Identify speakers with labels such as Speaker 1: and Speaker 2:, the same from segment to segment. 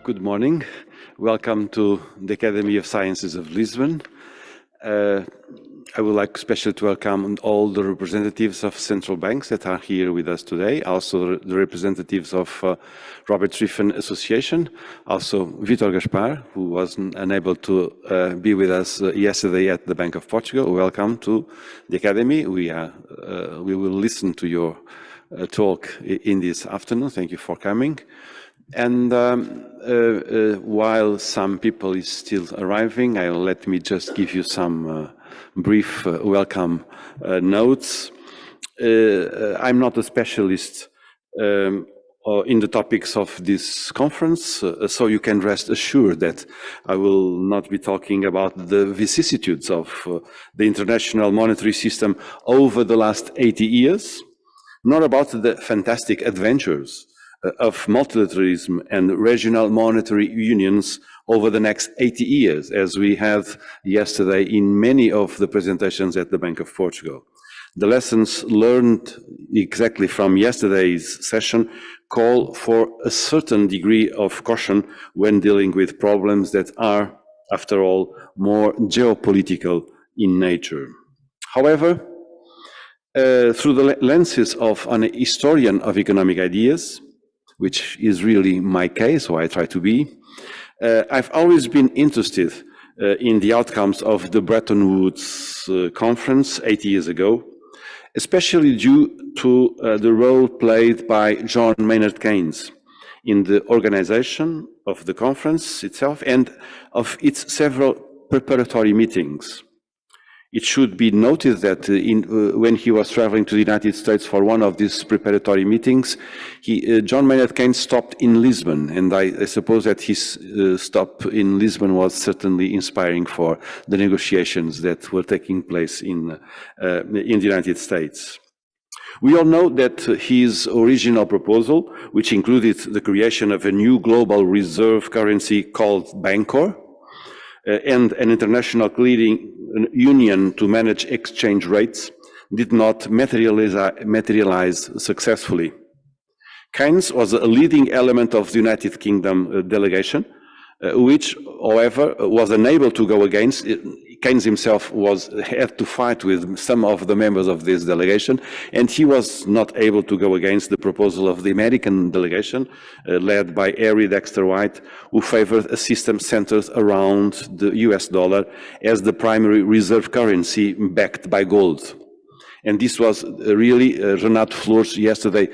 Speaker 1: Good morning. Welcome to the Academy of Sciences of Lisbon. I would like especially to welcome all the representatives of central banks that are here with us today, also the representatives of Robert Triffin Association, also Vitor Gaspar, who was unable to be with us yesterday at the Bank of Portugal. Welcome to the Academy. We will listen to your talk in this afternoon. Thank you for coming. And while some people is still arriving, let me just give you some brief welcome notes. I'm not a specialist in the topics of this conference, so you can rest assured that I will not be talking about the vicissitudes of the international monetary system over the last 80 years, nor about the fantastic adventures of multilateralism and regional monetary unions over the next 80 years, as we had yesterday in many of the presentations at the Bank of Portugal. The lessons learned exactly from yesterday's session call for a certain degree of caution when dealing with problems that are, after all, more geopolitical in nature. However, through the lenses of an historian of economic ideas, which is really my case, or I try to be, I've always been interested in the outcomes of the Bretton Woods conference 80 years ago, especially due to the role played by John Maynard Keynes in the organization of the conference itself and of its several preparatory meetings. It should be noted that when he was traveling to the United States for one of these preparatory meetings, John Maynard Keynes stopped in Lisbon, and I suppose that his stop in Lisbon was certainly inspiring for the negotiations that were taking place in the United States. We all know that his original proposal, which included the creation of a new global reserve currency called Bancor, and an international clearing union to manage exchange rates, did not materialize successfully. Keynes was a leading element of the United Kingdom delegation, which, however, was unable to go against. Keynes himself had to fight with some of the members of this delegation, and he was not able to go against the proposal of the American delegation, led by Harry Dexter White, who favored a system centered around the US dollar as the primary reserve currency backed by gold. And this was really, Renato Flores yesterday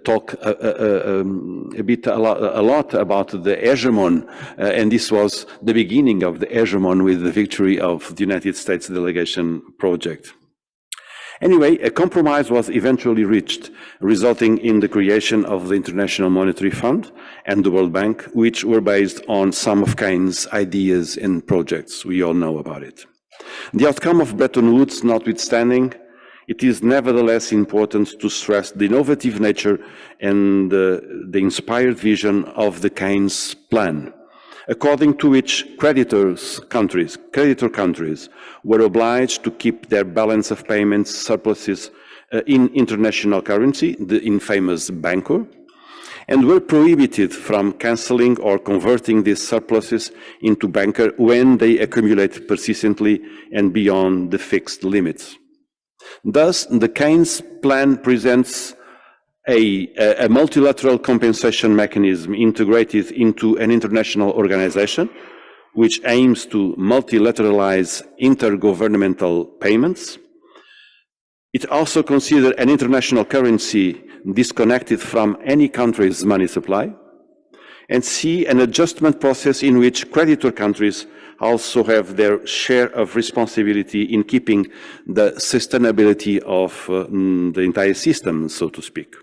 Speaker 1: talked a lot about the hegemon, and this was the beginning of the hegemon with the victory of the United States delegation project. Anyway, a compromise was eventually reached, resulting in the creation of the International Monetary Fund and the World Bank, which were based on some of Keynes' ideas and projects. We all know about it. The outcome of Bretton Woods notwithstanding, it is nevertheless important to stress the innovative nature and the inspired vision of the Keynes plan, according to which creditor countries were obliged to keep their balance of payments surpluses in international currency, the infamous Bancor, and were prohibited from cancelling or converting these surpluses into Bancor when they accumulate persistently and beyond the fixed limits. Thus, the Keynes plan presents a multilateral compensation mechanism integrated into an international organization, which aims to multilateralize intergovernmental payments. It also considers an international currency disconnected from any country's money supply, and C, an adjustment process in which creditor countries also have their share of responsibility in keeping the sustainability of the entire system, so to speak.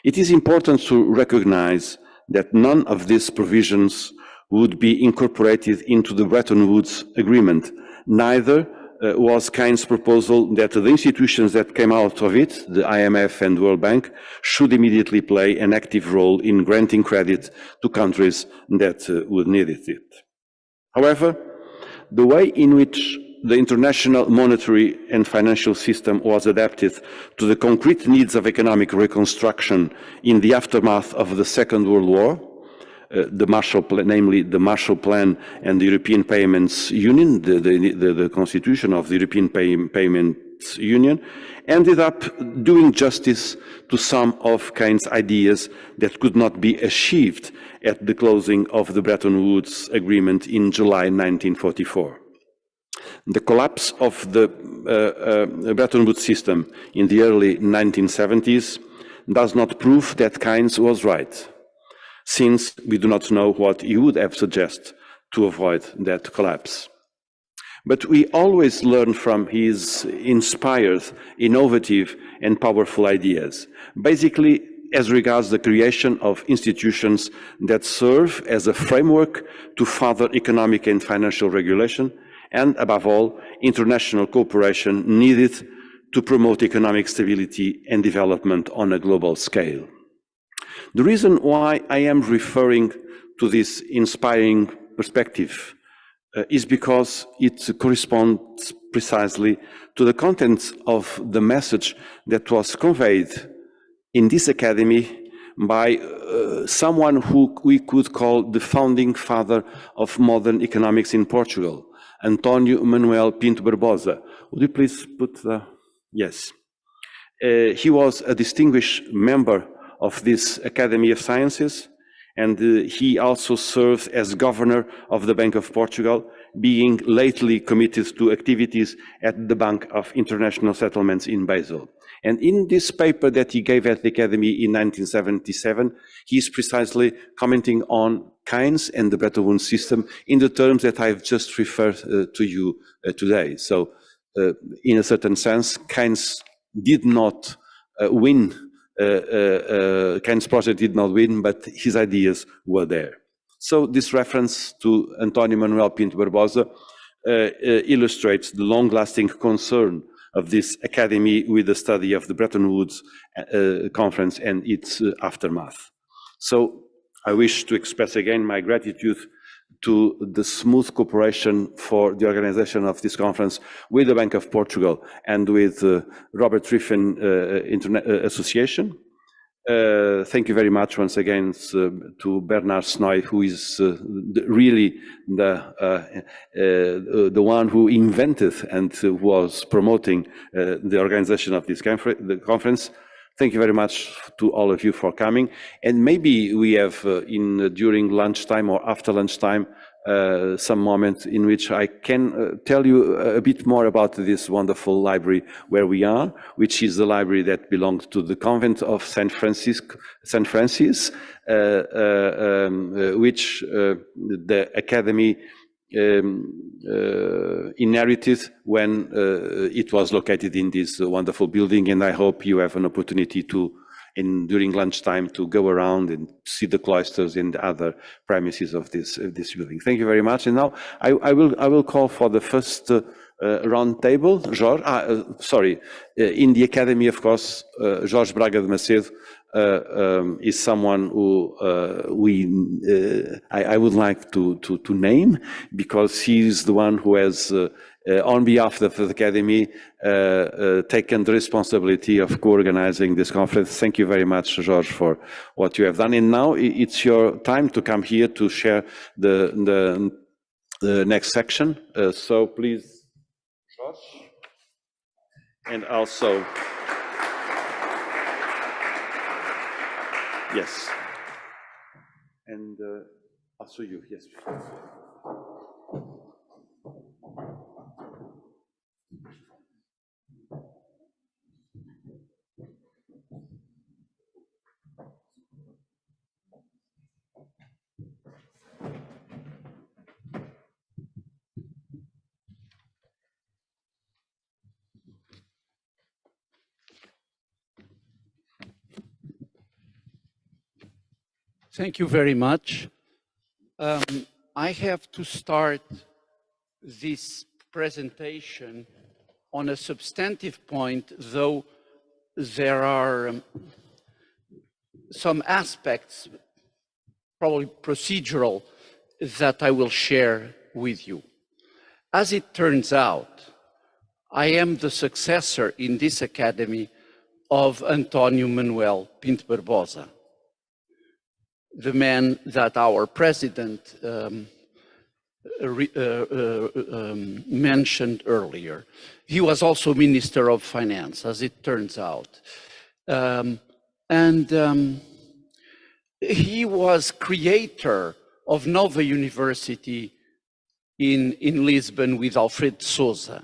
Speaker 1: It is important to recognize that none of these provisions would be incorporated into the Bretton Woods Agreement. Neither was Keynes' proposal that the institutions that came out of it, the IMF and World Bank, should immediately play an active role in granting credit to countries that would need it. However, the way in which the international monetary and financial system was adapted to the concrete needs of economic reconstruction in the aftermath of the Second World War the Marshall Plan, namely the Marshall Plan and the European Payments Union, the constitution of the European Payments Union, ended up doing justice to some of Keynes' ideas that could not be achieved at the closing of the Bretton Woods Agreement in July 1944. The collapse of the Bretton Woods system in the early 1970s does not prove that Keynes was right, since we do not know what he would have suggested to avoid that collapse. But we always learn from his inspired, innovative, and powerful ideas, basically as regards the creation of institutions that serve as a framework to further economic and financial regulation, and above all, international cooperation needed to promote economic stability and development on a global scale. The reason why I am referring to this inspiring perspective is because it corresponds precisely to the content of the message that was conveyed in this academy by someone who we could call the founding father of modern economics in Portugal, António Manuel Pinto Barbosa. Would you please put the... Yes. He was a distinguished member of this Academy of Sciences, and he also served as governor of the Bank of Portugal, being lately committed to activities at the Bank of International Settlements in Basel. And in this paper that he gave at the Academy in 1977, he is precisely commenting on Keynes and the Bretton Woods system in the terms that I've just referred to you today. So, in a certain sense, Keynes did not win. Keynes' project did not win, but his ideas were there. So this reference to António Manuel Pinto Barbosa illustrates the long-lasting concern of this academy with the study of the Bretton Woods Conference and its aftermath. So I wish to express again my gratitude to the smooth cooperation for the organization of this conference with the Bank of Portugal and with Robert Triffin International Association. Thank you very much once again to Bernard Snoy, who is really the one who invented and was promoting the organization of this conference. Thank you very much to all of you for coming. And maybe we have during lunchtime or after lunchtime some moment in which I can tell you a bit more about this wonderful library where we are, which is the library that belongs to the convent of St. Francis, which the Academy inherited when it was located in this wonderful building, and I hope you have an opportunity to, during lunchtime, to go around and see the cloisters and the other premises of this building. Thank you very much. And now I will call for the first round table. George, in the Academy, of course, Jorge Braga de Macedo is someone who I would like to name, because he is the one who has, on behalf of the Academy, taken the responsibility of co-organizing this conference. Thank you very much, George, for what you have done. And now it's your time to come here to share the next section. So please, George, and also. Yes. And also you, yes.
Speaker 2: Thank you very much. I have to start this presentation on a substantive point, though there are some aspects, probably procedural, that I will share with you. As it turns out, I am the successor in this academy of António Manuel Pinto Barbosa. the man that our president mentioned earlier. He was also Minister of Finance, as it turns out. He was creator of Nova University in Lisbon with Alfredo Sousa,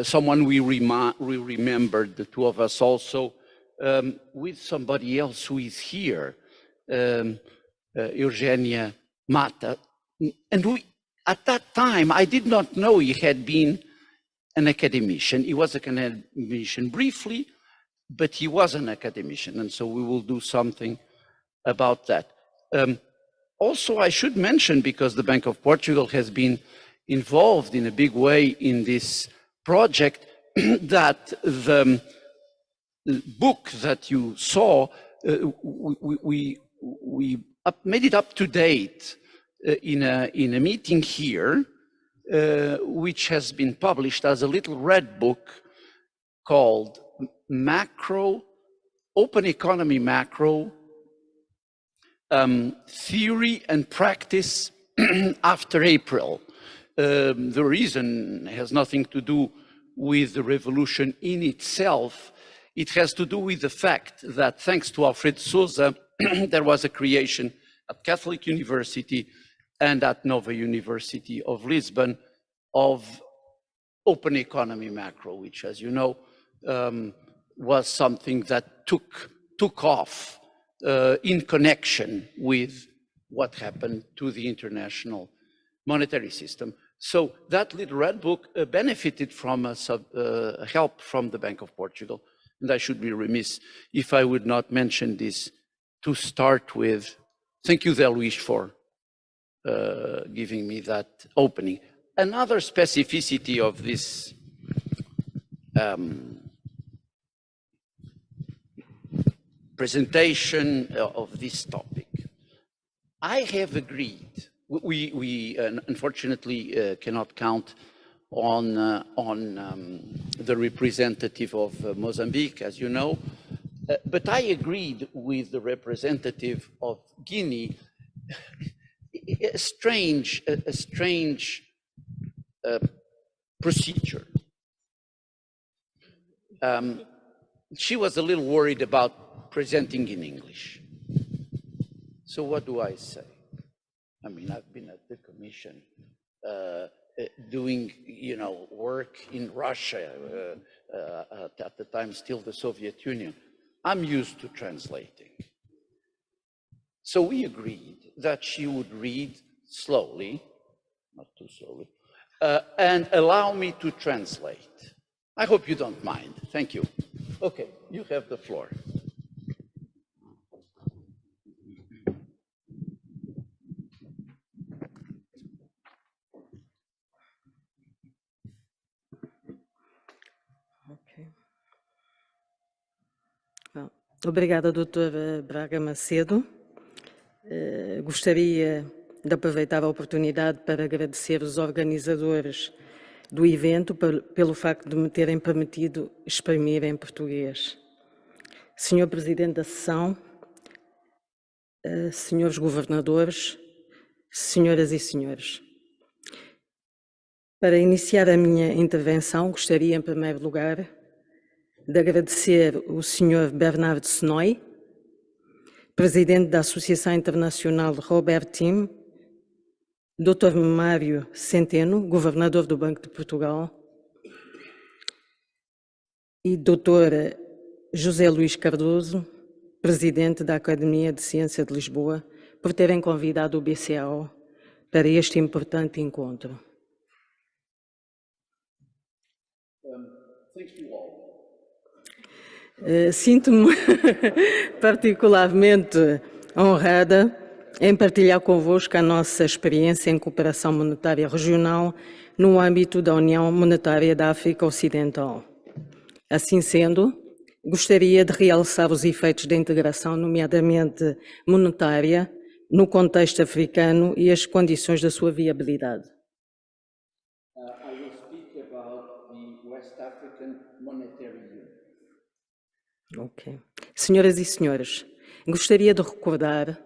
Speaker 2: someone we remembered, the two of us also, with somebody else who is here, Eugenia Mata. And at that time, I did not know he had been an academician. He was an academician briefly, but he was an academician, and so we will do something about that. Also, I should mention, because the Bank of Portugal has been involved in a big way in this project, that the book that you saw, we made it up to date in a meeting here, which has been published as a little red book called Open Economy Macro, Theory and Practice After April. The reason has nothing to do with the revolution in itself. It has to do with the fact that thanks to Alfredo Sousa, there was a creation at Catholic University and at Nova University of Lisbon of Open Economy Macro, which, as you know, was something that took off in connection with what happened to the international monetary system. So that little red book benefited from help from the Bank of Portugal. And I should be remiss if I would not mention this to start with. Thank you, Zé Luís, for giving me that opening. Another specificity of this presentation of this topic, I have agreed. We unfortunately cannot count on the representative of Mozambique, as you know, but I agreed with the representative of Guinea. A strange procedure. She was a little worried about presenting in English. So what do I say? I mean, I've been at the Commission doing, work in Russia, at the time still the Soviet Union. I'm used to translating. So we agreed that she would read slowly, not too slowly, and allow me to translate. I hope you don't mind. Thank you. Okay, you have the floor.
Speaker 3: Obrigada, Dr. Braga Macedo. Gostaria de aproveitar a oportunidade para agradecer os organizadores do evento pelo facto de me terem permitido exprimir em português. Senhor Presidente da Sessão, senhores governadores, senhoras e senhores. Para iniciar a minha intervenção, gostaria, em primeiro lugar, de agradecer o Sr. Bernardo Senoy, Presidente da Associação Internacional Robert Triffin, Dr. Mário Centeno, Governador do Banco de Portugal, e Dr. José Luís Cardoso, Presidente da Academia de Ciências de Lisboa, por terem convidado o BCAO para este importante encontro. Sinto-me particularmente honrada em partilhar convosco a nossa experiência em cooperação monetária regional no âmbito da União Monetária da África Ocidental. Assim sendo, gostaria de realçar os efeitos da integração, nomeadamente monetária, no contexto africano e as condições da sua viabilidade.
Speaker 2: I will speak about the West African Monetary Union.
Speaker 3: Ok. Senhoras e senhores, gostaria de recordar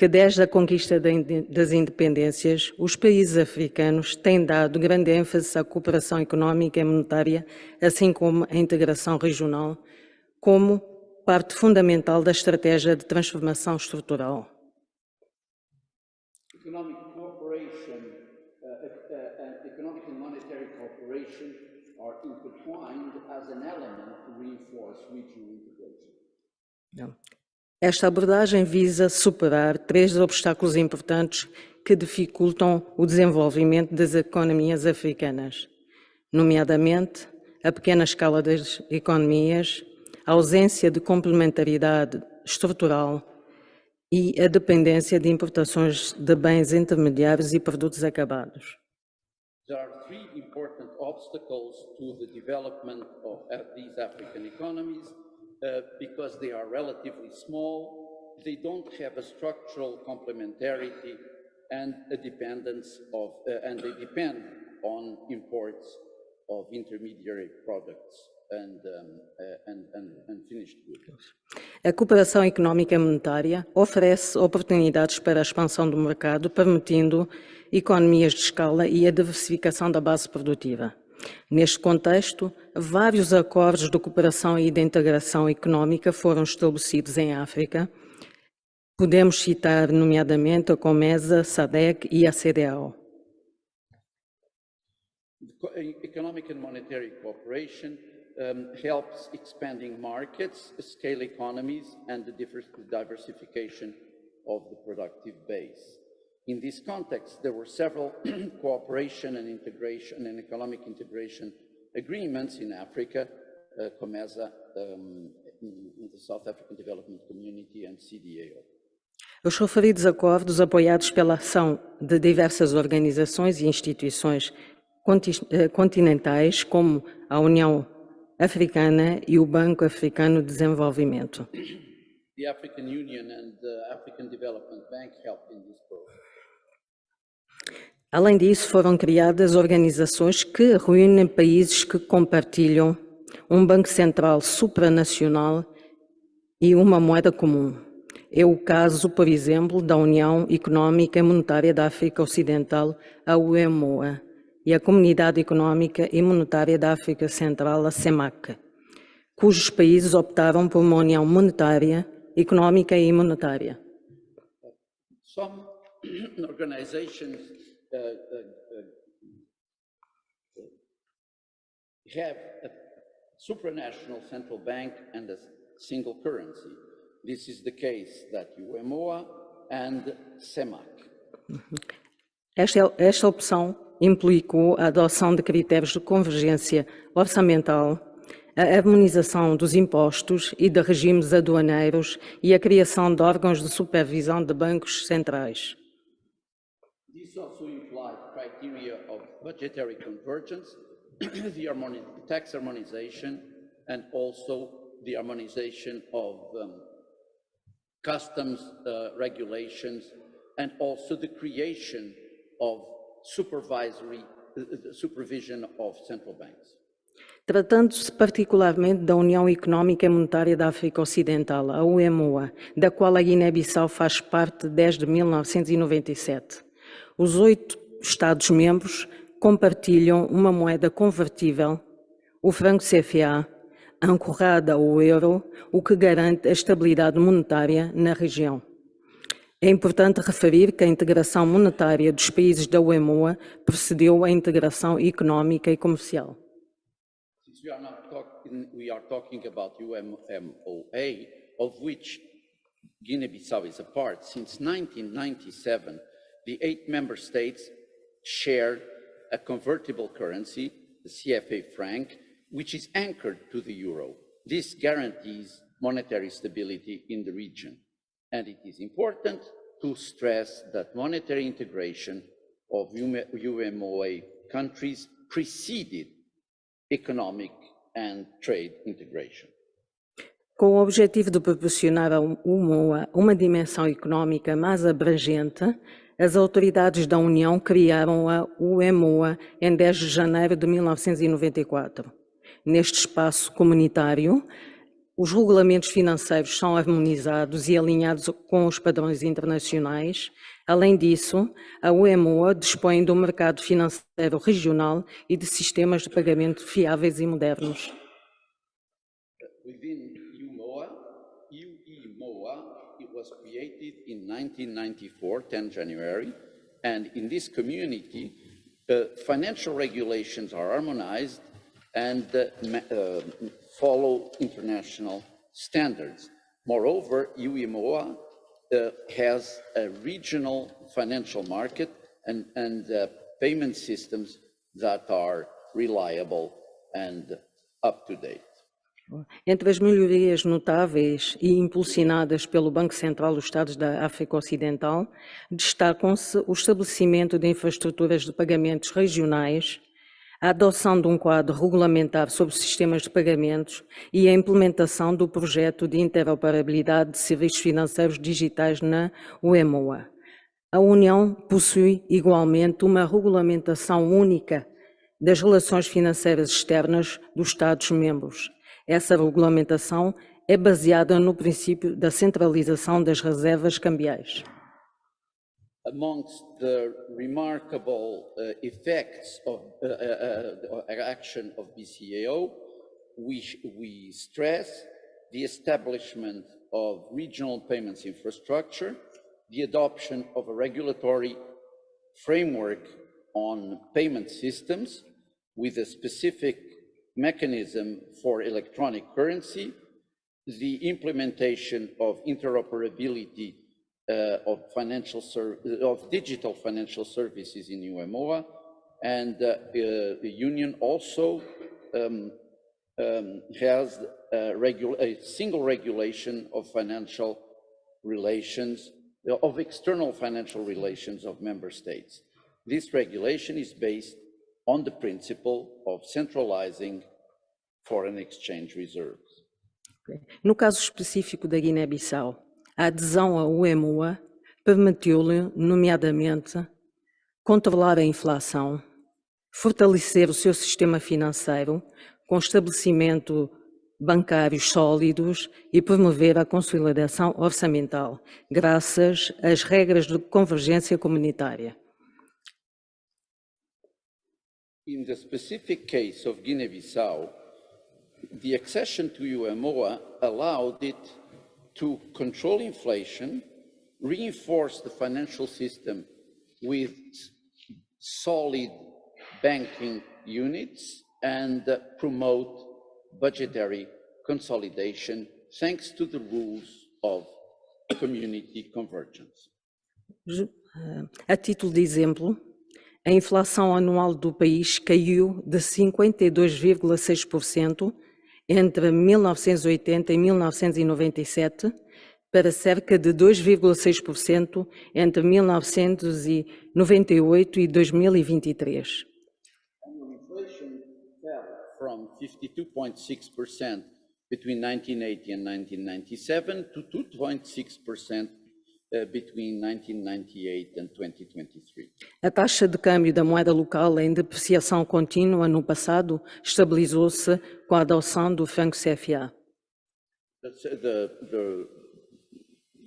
Speaker 3: que desde a conquista das independências, os países africanos têm dado grande ênfase à cooperação económica e monetária, assim como à integração regional, como parte fundamental da estratégia de transformação estrutural.
Speaker 2: Economic cooperation, economic and monetary cooperation are intertwined as an element to reinforce regional integration.
Speaker 3: Esta abordagem visa superar 3 obstáculos importantes que dificultam o desenvolvimento das economias africanas, nomeadamente a pequena escala das economias, a ausência de complementaridade estrutural e a dependência de importações de bens intermediários e produtos acabados.
Speaker 2: There are 3 important obstacles to the development of these African economies because they are relatively small, they don't have a structural complementarity and a dependence of, and they depend on imports of intermediary products and finished goods.
Speaker 3: A cooperação económica e monetária oferece oportunidades para a expansão do mercado, permitindo economias de escala e a diversificação da base produtiva. Neste contexto, vários acordos de cooperação e de integração económica foram estabelecidos em África. Podemos citar, nomeadamente, a COMESA, SADC e a CEDEAO.
Speaker 2: Economic and monetary cooperation helps expanding markets, scale economies, and the diversification of the productive base. In this context, there were several cooperation and integration and economic integration agreements in Africa, COMESA, the South African Development Community, and CDAO.
Speaker 3: Os referidos acordos, apoiados pela ação de diversas organizações e instituições continentais, como a União Africana e o Banco Africano de Desenvolvimento.
Speaker 2: The African Union and the African Development Bank helped in this program.
Speaker 3: Além disso, foram criadas organizações que reúnem países que compartilham um banco central supranacional e uma moeda comum. É o caso, por exemplo, da União Económica e Monetária da África Ocidental, a UEMOA, e a Comunidade Económica e Monetária da África Central, a CEMAC, cujos países optaram por uma união monetária, económica e monetária.
Speaker 2: Some organizations have a supranational central bank and a single currency. This is the case that UEMOA and CEMAC.
Speaker 3: Esta opção implicou a adoção de critérios de convergência orçamental, a harmonização dos impostos e de regimes aduaneiros e a criação de órgãos de supervisão de bancos centrais.
Speaker 2: This also implied criteria of budgetary convergence, the tax harmonization, and also the harmonization of customs regulations, and also the creation of supervision of central banks.
Speaker 3: Tratando-se particularmente da União Económica e Monetária da África Ocidental, a UEMOA, da qual a Guiné-Bissau faz parte desde 1997. Os 8 Estados-membros compartilham uma moeda convertível, o franco CFA, ancorada ao euro, o que garante a estabilidade monetária na região. É importante referir que a integração monetária dos países da UEMOA precedeu a integração económica e comercial.
Speaker 2: Since we are talking about UEMOA, of which Guinea-Bissau is a part, since 1997, the 8 member states share a convertible currency, the CFA franc, which is anchored to the euro. This guarantees monetary stability in the region. And it is important to stress that monetary integration of UEMOA countries preceded economic and trade integration.
Speaker 3: Com o objetivo de proporcionar à UEMOA uma dimensão económica mais abrangente, as autoridades da União criaram a UEMOA em 10 de janeiro de 1994. Neste espaço comunitário, Os regulamentos financeiros são harmonizados e alinhados com os padrões internacionais. Além disso, a UEMOA dispõe de um mercado financeiro regional e de sistemas de pagamento fiáveis e modernos.
Speaker 2: Within UEMOA, it was created in 1994, 10 January, and in this community, financial regulations are harmonized and follow international standards. Moreover, UEMOA has a regional financial market and payment systems that are reliable and up-to-date.
Speaker 3: Entre as melhorias notáveis e impulsionadas pelo Banco Central dos Estados da África Ocidental, destacam-se o estabelecimento de infraestruturas de pagamentos regionais, a adoção de um quadro regulamentar sobre sistemas de pagamentos e a implementação do projeto de interoperabilidade de serviços financeiros digitais na UEMOA. A União possui igualmente uma regulamentação única das relações financeiras externas dos Estados-membros. Essa regulamentação é baseada no princípio da centralização das reservas cambiais.
Speaker 2: Amongst the remarkable effects of action of BCAO, we stress the establishment of regional payments infrastructure, the adoption of a regulatory framework on payment systems with a specific mechanism for electronic currency, the implementation of interoperability of digital financial services in UEMOA, and the Union also has a single regulation of financial relations, of external financial relations of member states. This regulation is based on the principle of centralizing foreign exchange reserves.
Speaker 3: No caso específico da Guiné-Bissau, a adesão à UEMOA permitiu-lhe, nomeadamente, controlar a inflação, fortalecer o seu sistema financeiro, com estabelecimento bancários sólidos e promover a consolidação orçamental, graças às regras de convergência comunitária.
Speaker 2: In the specific case of Guinea-Bissau, the accession to UEMOA allowed it to control inflation, reinforce the financial system with solid banking units, and promote budgetary consolidation thanks to the rules of community convergence.
Speaker 3: A título de exemplo, a inflação anual do país caiu de 52,6% entre 1980 e 1997 para cerca de 2,6% entre 1998 e 2023.
Speaker 2: Annual inflation fell from 52.6% between 1980 and 1997 to 2.6% between 1998 and 2023.
Speaker 3: A taxa de câmbio da moeda local em depreciação contínua no passado estabilizou-se com a adoção do franco CFA.
Speaker 2: The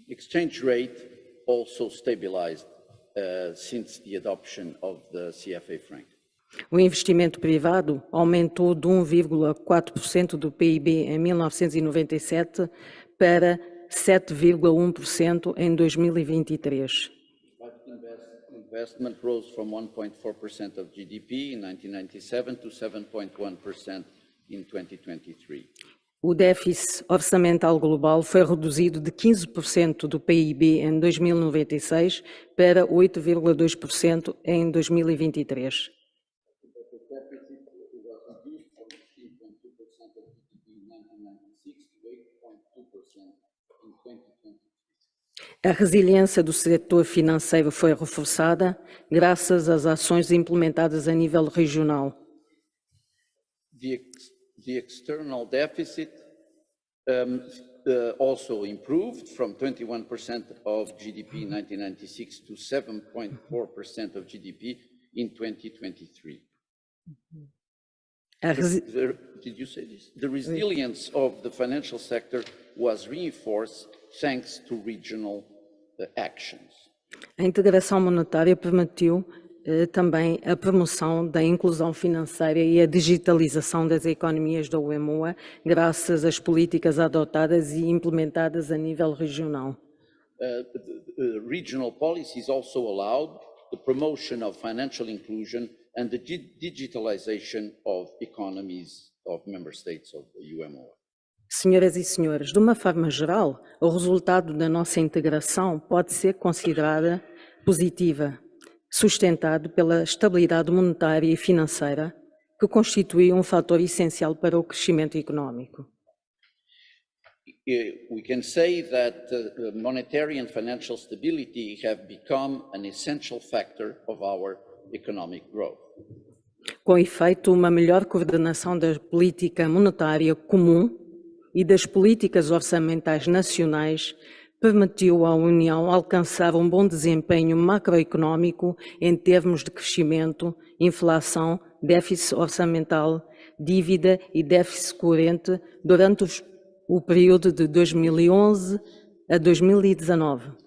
Speaker 2: exchange rate also stabilized since the adoption of the CFA franc.
Speaker 3: O investimento privado aumentou de 1,4% do PIB em 1997 para 7,1% em 2023.
Speaker 2: Investment rose from 1.4% of GDP in 1997 to 7.1% in 2023.
Speaker 3: O déficit orçamental global foi reduzido de 15% do PIB em 2096 para 8,2% em 2023. A resiliência do setor financeiro foi reforçada graças às ações implementadas a nível regional.
Speaker 2: The external deficit also improved from 21% of GDP in 1996 to 7.4% of GDP in 2023.
Speaker 3: A resi-
Speaker 2: Did you say this? The resilience of the financial sector was reinforced thanks to regional actions.
Speaker 3: A integração monetária permitiu também a promoção da inclusão financeira e a digitalização das economias da UEMOA, graças às políticas adotadas e implementadas a nível regional.
Speaker 2: Regional policies also allowed the promotion of financial inclusion and the digitalization of economies of member states of the UMOA.
Speaker 3: Senhoras e senhores, de uma forma geral, o resultado da nossa integração pode ser considerada positiva, sustentado pela estabilidade monetária e financeira, que constitui um fator essencial para o crescimento econômico.
Speaker 2: We can say that monetary and financial stability have become an essential factor of our economic growth.
Speaker 3: Com efeito, uma melhor coordenação da política monetária comum e das políticas orçamentais nacionais permitiu à União alcançar um bom desempenho macroeconômico em termos de crescimento, inflação, déficit orçamental, dívida e déficit corrente durante o período de 2011 a 2019.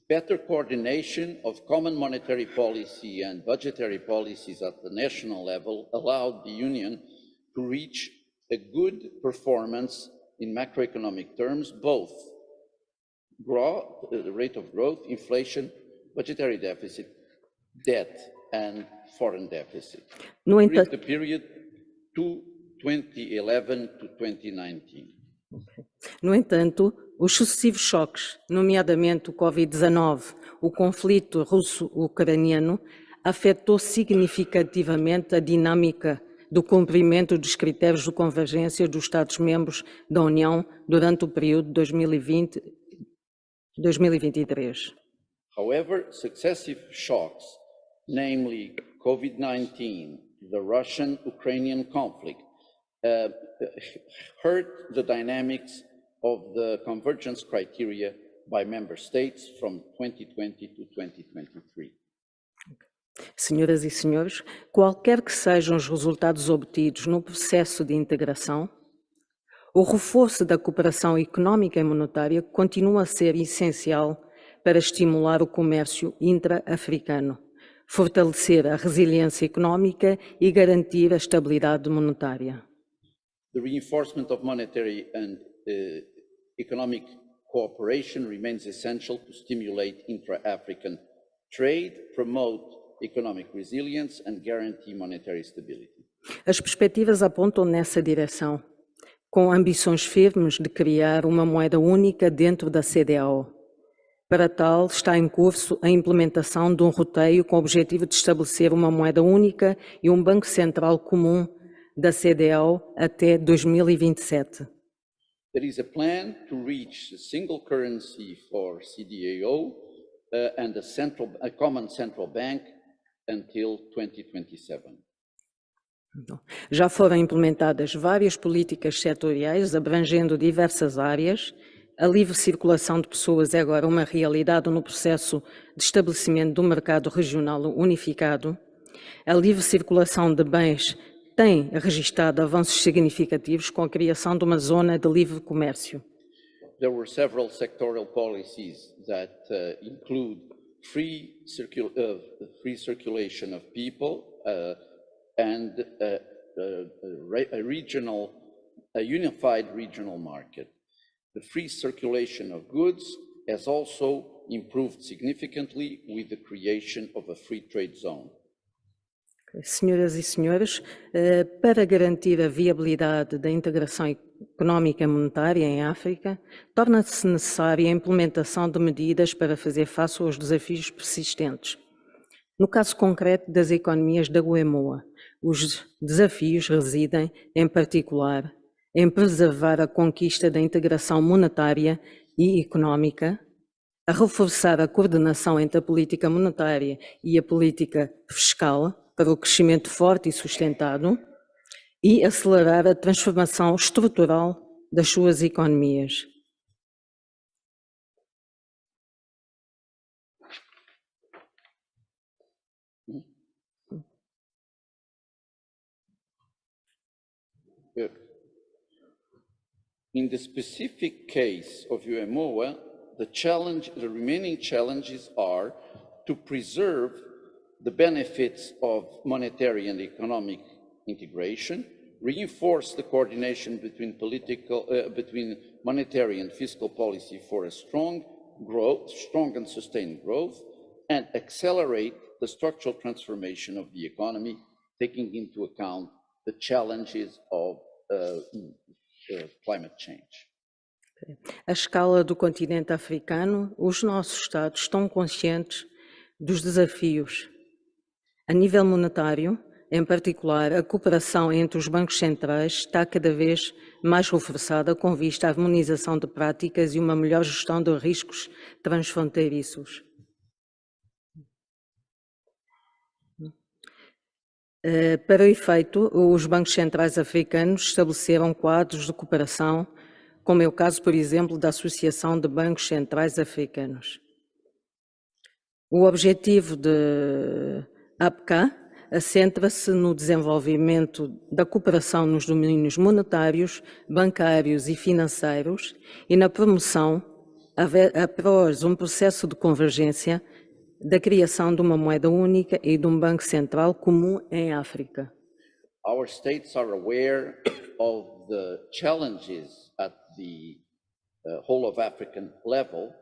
Speaker 2: Better coordination of common monetary policy and budgetary policies at the national level allowed the Union to reach a good performance in macroeconomic terms, both the rate of growth, inflation, budgetary deficit, debt, and foreign deficit.
Speaker 3: No
Speaker 2: During
Speaker 3: entanto,
Speaker 2: the period to 2011 to 2019.
Speaker 3: No entanto, os sucessivos choques, nomeadamente o Covid-19, o conflito russo-ucraniano, afetou significativamente a dinâmica do cumprimento dos critérios de convergência dos Estados-membros da União durante o período 2020-2023.
Speaker 2: However, successive shocks, namely COVID-19, the Russian-Ukrainian conflict, hurt the dynamics of the convergence criteria by member states from 2020 to 2023.
Speaker 3: Senhoras e senhores, qualquer que sejam os resultados obtidos no processo de integração, o reforço da cooperação económica e monetária continua a ser essencial para estimular o comércio intra-africano, fortalecer a resiliência económica e garantir a estabilidade monetária.
Speaker 2: The reinforcement of monetary and economic cooperation remains essential to stimulate intra-African trade, promote economic resilience and guarantee monetary stability.
Speaker 3: As perspectivas apontam nessa direção, com ambições firmes de criar uma moeda única dentro da CEDEAO. Para tal, está em curso a implementação de um roteio com o objetivo de estabelecer uma moeda única e um banco central comum da CEDEAO até 2027.
Speaker 2: There is a plan to reach a single currency for CDAO and a common central bank until 2027.
Speaker 3: Já foram implementadas várias políticas setoriais abrangendo diversas áreas. A livre circulação de pessoas é agora uma realidade no processo de estabelecimento do mercado regional unificado. A livre circulação de bens tem registrado avanços significativos com a criação de uma zona de livre comércio.
Speaker 2: There were several sectoral policies that include free circulation of people and a unified regional market. The free circulation of goods has also improved significantly with the creation of a free trade zone.
Speaker 3: Senhoras e senhores, para garantir a viabilidade da integração económica e monetária em África, torna-se necessária a implementação de medidas para fazer face aos desafios persistentes. No caso concreto das economias da UEMOA, os desafios residem, em particular, em preservar a conquista da integração monetária e económica, a reforçar a coordenação entre a política monetária e a política fiscal para o crescimento forte e sustentado e acelerar a transformação estrutural das suas economias.
Speaker 2: In the specific case of UMOA, the remaining challenges are to preserve the benefits of monetary and economic integration, reinforce the coordination between monetary and fiscal policy for a strong and sustained growth, and accelerate the structural transformation of the economy, taking into account the challenges of climate change.
Speaker 3: À escala do continente africano, os nossos Estados estão conscientes dos desafios. A nível monetário, em particular, a cooperação entre os bancos centrais está cada vez mais reforçada com vista à harmonização de práticas e uma melhor gestão de riscos transfronteiriços. Para o efeito, os bancos centrais africanos estabeleceram quadros de cooperação, como é o caso, por exemplo, da Associação de Bancos Centrais Africanos. O objetivo de APCA centra-se no desenvolvimento da cooperação nos domínios monetários, bancários e financeiros e na promoção, após um processo de convergência, da criação de uma moeda única e de um banco central comum em África.
Speaker 2: Our states are aware of the challenges at the whole of African level,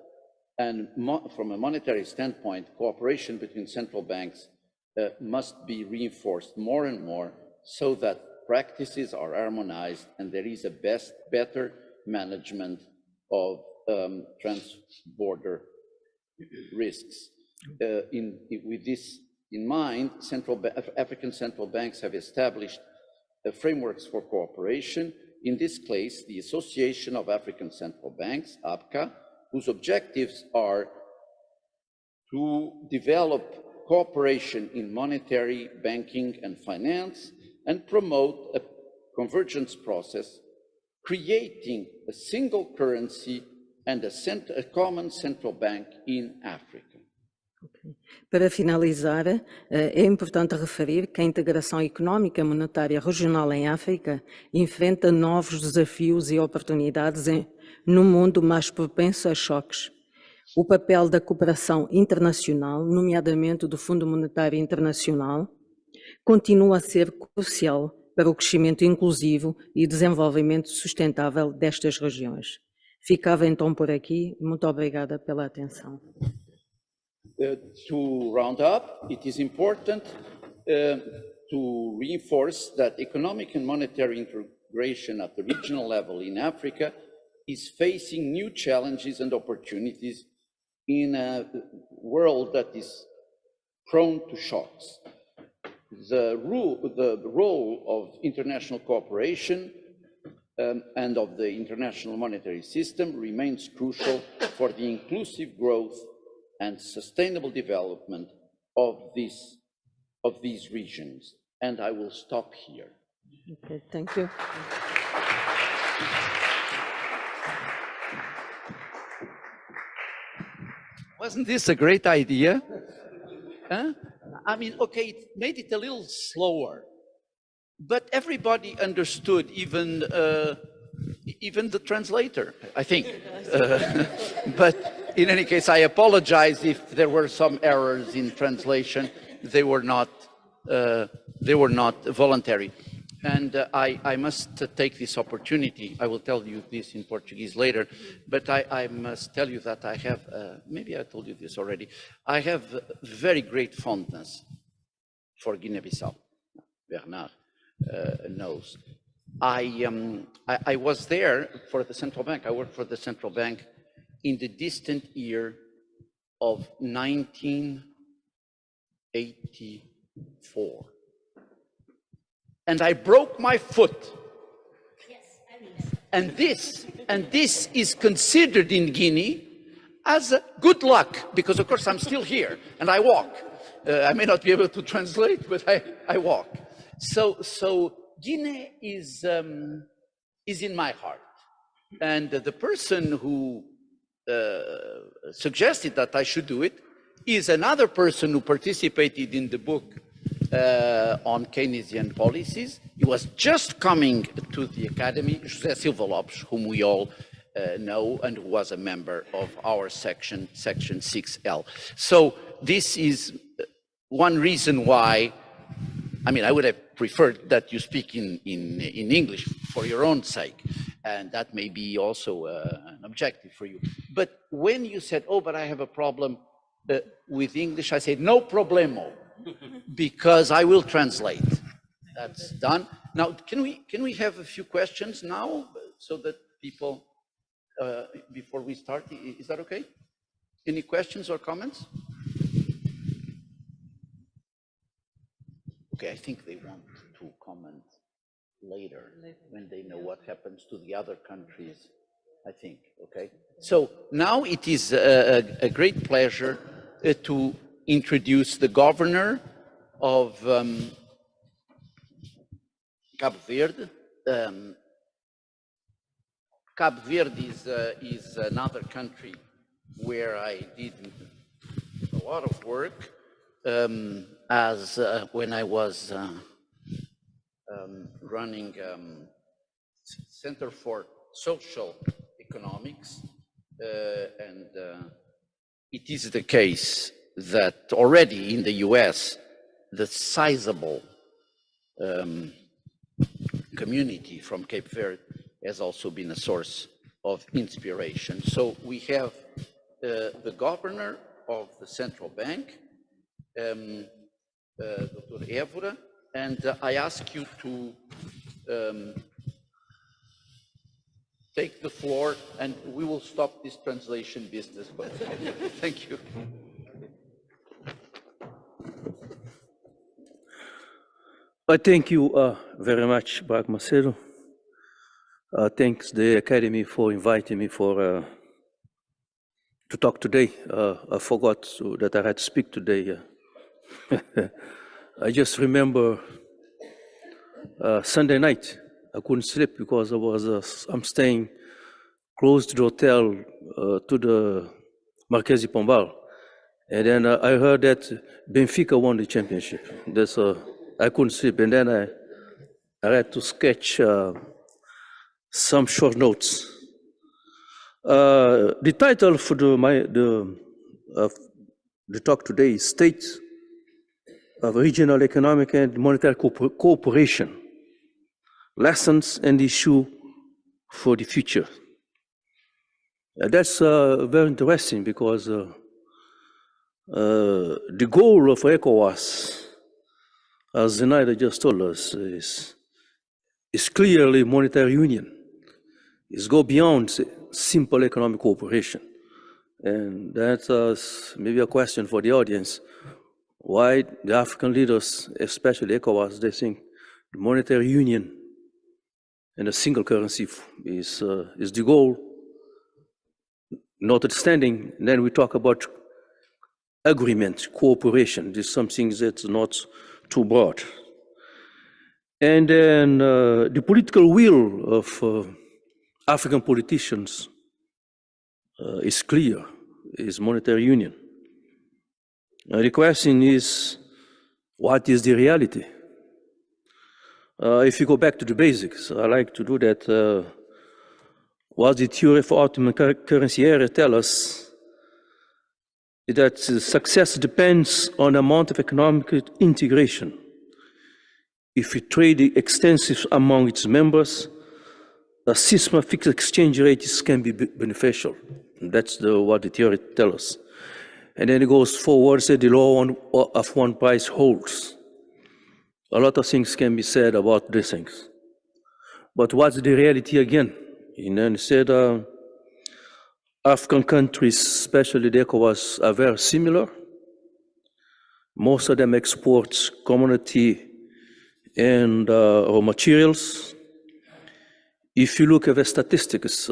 Speaker 2: and from a monetary standpoint, cooperation between central banks must be reinforced more and more so that practices are harmonized and there is a better management of trans-border risks. With this in mind, African central banks have established frameworks for cooperation. In this case, the Association of African Central Banks, APCA, whose objectives are to develop cooperation in monetary, banking, and finance, and promote a convergence process, creating a single currency and a common central bank in Africa.
Speaker 3: Para finalizar, é importante referir que a integração económica e monetária regional em África enfrenta novos desafios e oportunidades num mundo mais propenso a choques. O papel da cooperação internacional, nomeadamente do Fundo Monetário Internacional, continua a ser crucial para o crescimento inclusivo e desenvolvimento sustentável destas regiões. Ficava então por aqui. Muito obrigada pela atenção.
Speaker 2: To round up, it is important to reinforce that economic and monetary integration at the regional level in Africa is facing new challenges and opportunities in a world that is prone to shocks. The role of international cooperation and of the international monetary system remains crucial for the inclusive growth and sustainable development of these regions. And I will stop here.
Speaker 3: Okay, thank you.
Speaker 2: Wasn't this a great idea? Huh? I mean, okay, it made it a little slower, but everybody understood, even the translator, I think. But in any case, I apologize if there were some errors in translation. They were not voluntary. And I must take this opportunity. I will tell you this in Portuguese later, but I must tell you that I have, maybe I told you this already, I have very great fondness for Guinea-Bissau. Bernard knows. I was there for the central bank. I worked for the central bank in the distant year of 1984. And I broke my foot. And this is considered in Guinea as a good luck, because of course I'm still here and I walk. I may not be able to translate, but I walk. So Guinea is in my heart. And the person who suggested that I should do it is another person who participated in the book on Keynesian policies. He was just coming to the academy, José Silva Lopes, whom we all know, and who was a member of our section 6L. So this is one reason why, I mean, I would have preferred that you speak in English for your own sake, and that may be also an objective for you. But when you said, oh, but I have a problem with English, I said, no problemo, because I will translate. That's done. Now, can we have a few questions now, so that people, before we start, is that okay? Any questions or comments? Okay, I think they want to comment later when they know what happens to the other countries, I think, okay? So now it is a great pleasure to introduce the governor of Cabo Verde. Cabo Verde is another country where I did a lot of work as when I was running Center for Social Economics, and it is the case that already in the US, the sizable community from Cape Verde has also been a source of inspiration. So we have the governor of the central bank, Dr. Évora, and I ask you to take the floor, and we will stop this translation business. Thank you.
Speaker 4: I thank you very much, Barack Macedo. Thanks the Academy for inviting me to talk today. I forgot that I had to speak today. I just remember Sunday night. I couldn't sleep because I'm staying close to the hotel to the Marquês de Pombal, and then I heard that Benfica won the championship. That's I couldn't sleep, and then I had to sketch some short notes. The title for the talk today is State of Regional Economic and Monetary Cooperation, Lessons and Issue for the Future. That's very interesting because the goal of ECOWAS, as Zenaida just told us, is clearly monetary union. It's go beyond simple economic cooperation. And that's maybe a question for the audience. Why the African leaders, especially ECOWAS, they think the monetary union and a single currency is the goal. Notwithstanding, then we talk about agreement, cooperation. This is something that's not too broad. And then the political will of African politicians is clear, is monetary union. The question is, what is the reality? If you go back to the basics, I like to do that. What the theory for optimum currency area tell us is that success depends on the amount of economic integration. If we trade extensive among its members, a system of fixed exchange rates can be beneficial. That's what the theory tells us. And then it goes forward, say the law of one price holds. A lot of things can be said about these things. But what's the reality again? And then said African countries, especially the ECOWAS, are very similar. Most of them export commodity and raw materials. If you look at the statistics,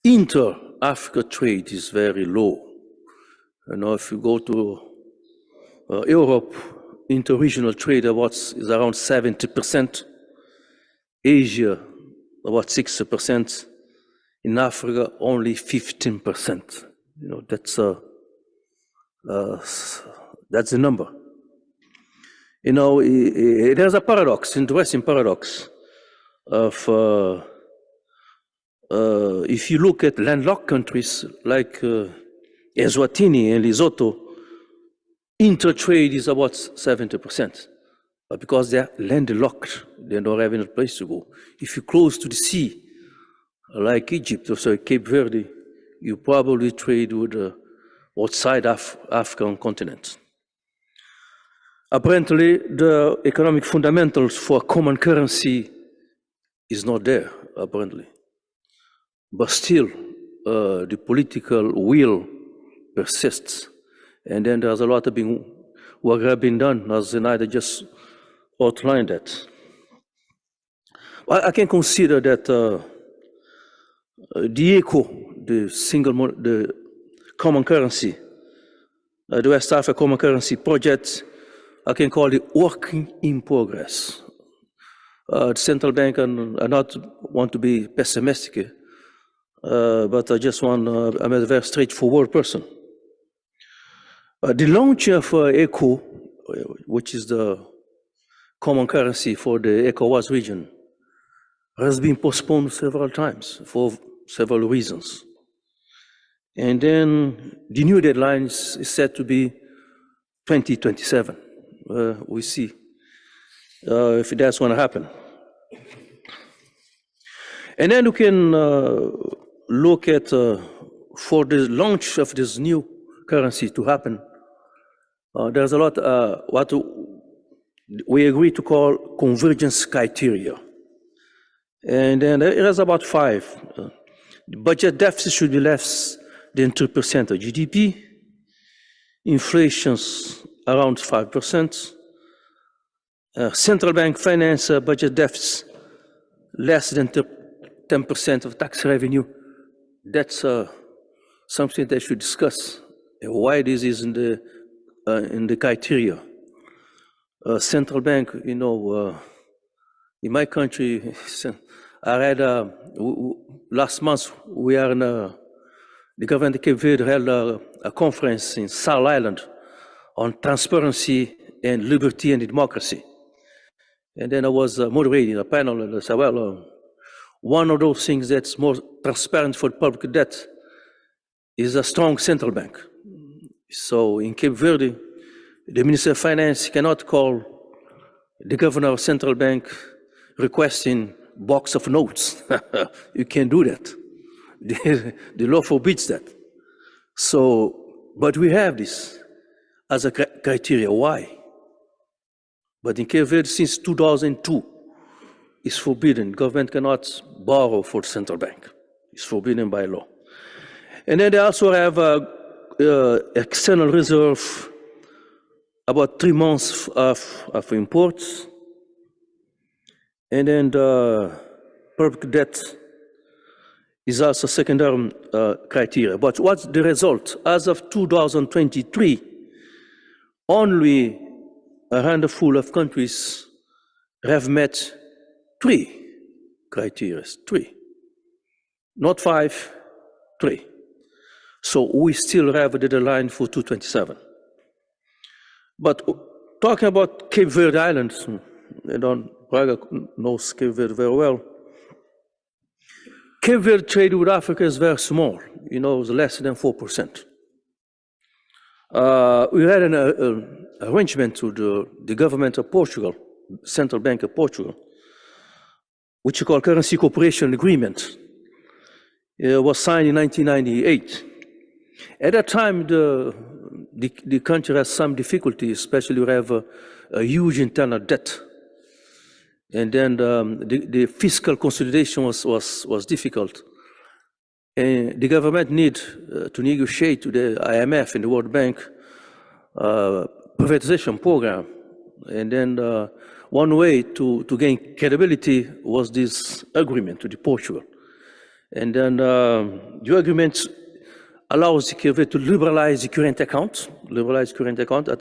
Speaker 4: inter-Africa trade is very low. You know, if you go to Europe, inter-regional trade is around 70%. Asia, about 60%. In Africa, only 15%. You know, that's the number. You know, there's a paradox, interesting paradox of if you look at landlocked countries like Eswatini and Lesotho, intertrade is about 70%. But because they're landlocked, they don't have any place to go. If you're close to the sea, like Egypt or so, Cape Verde, you probably trade with outside African continent. Apparently, the economic fundamentals for a common currency is not there, apparently. But still, the political will persists. And then there's a lot of work have been done, as Zenaida just outlined that. I can consider that the ECO, the common currency, the West Africa Common Currency Project, I can call it working in progress. The central bank, and I not want to be pessimistic, but I just want, I'm a very straightforward person. The launch of ECO, which is the common currency for the ECOWAS region, has been postponed several times for several reasons. And then the new deadline is set to be 2027. We see if that's going to happen. And then you can look at, for the launch of this new currency to happen, there's a lot what we agree to call convergence criteria. And then there is about 5. The budget deficit should be less than 2% of GDP, inflation's around 5%, central bank finance budget deficit less than 10% of tax revenue. That's something that should discuss why this is in the criteria. Central bank, you know, in my country, I read last month we are in the government of Cape Verde held a conference in South Island on transparency and liberty and democracy. And then I was moderating a panel and I said, well, one of those things that's more transparent for public debt is a strong central bank. So in Cape Verde, the Minister of Finance cannot call the governor of central bank requesting box of notes. You can't do that. The law forbids that. So, but we have this as a criteria. Why? But in Cape Verde, since 2002, it's forbidden. Government cannot borrow for the central bank. It's forbidden by law. And then they also have external reserve, about 3 months of imports. And then the public debt is also secondary criteria. But what's the result? As of 2023, only a handful of countries have met 3 criteria, 3. Not 5, 3. So we still have the deadline for 2027. But talking about Cape Verde Islands, Braga knows Cape Verde very well. Cape Verde trade with Africa is very small, you know, it's less than 4%. We had an arrangement with the government of Portugal, Central Bank of Portugal, which we call Currency Cooperation Agreement. It was signed in 1998. At that time, the country has some difficulty, especially we have a huge internal debt. And then the fiscal consolidation was difficult. And the government need to negotiate with the IMF and the World Bank privatization program. And then one way to gain credibility was this agreement with Portugal. And then the agreement allows the Cape Verde to liberalize the current account,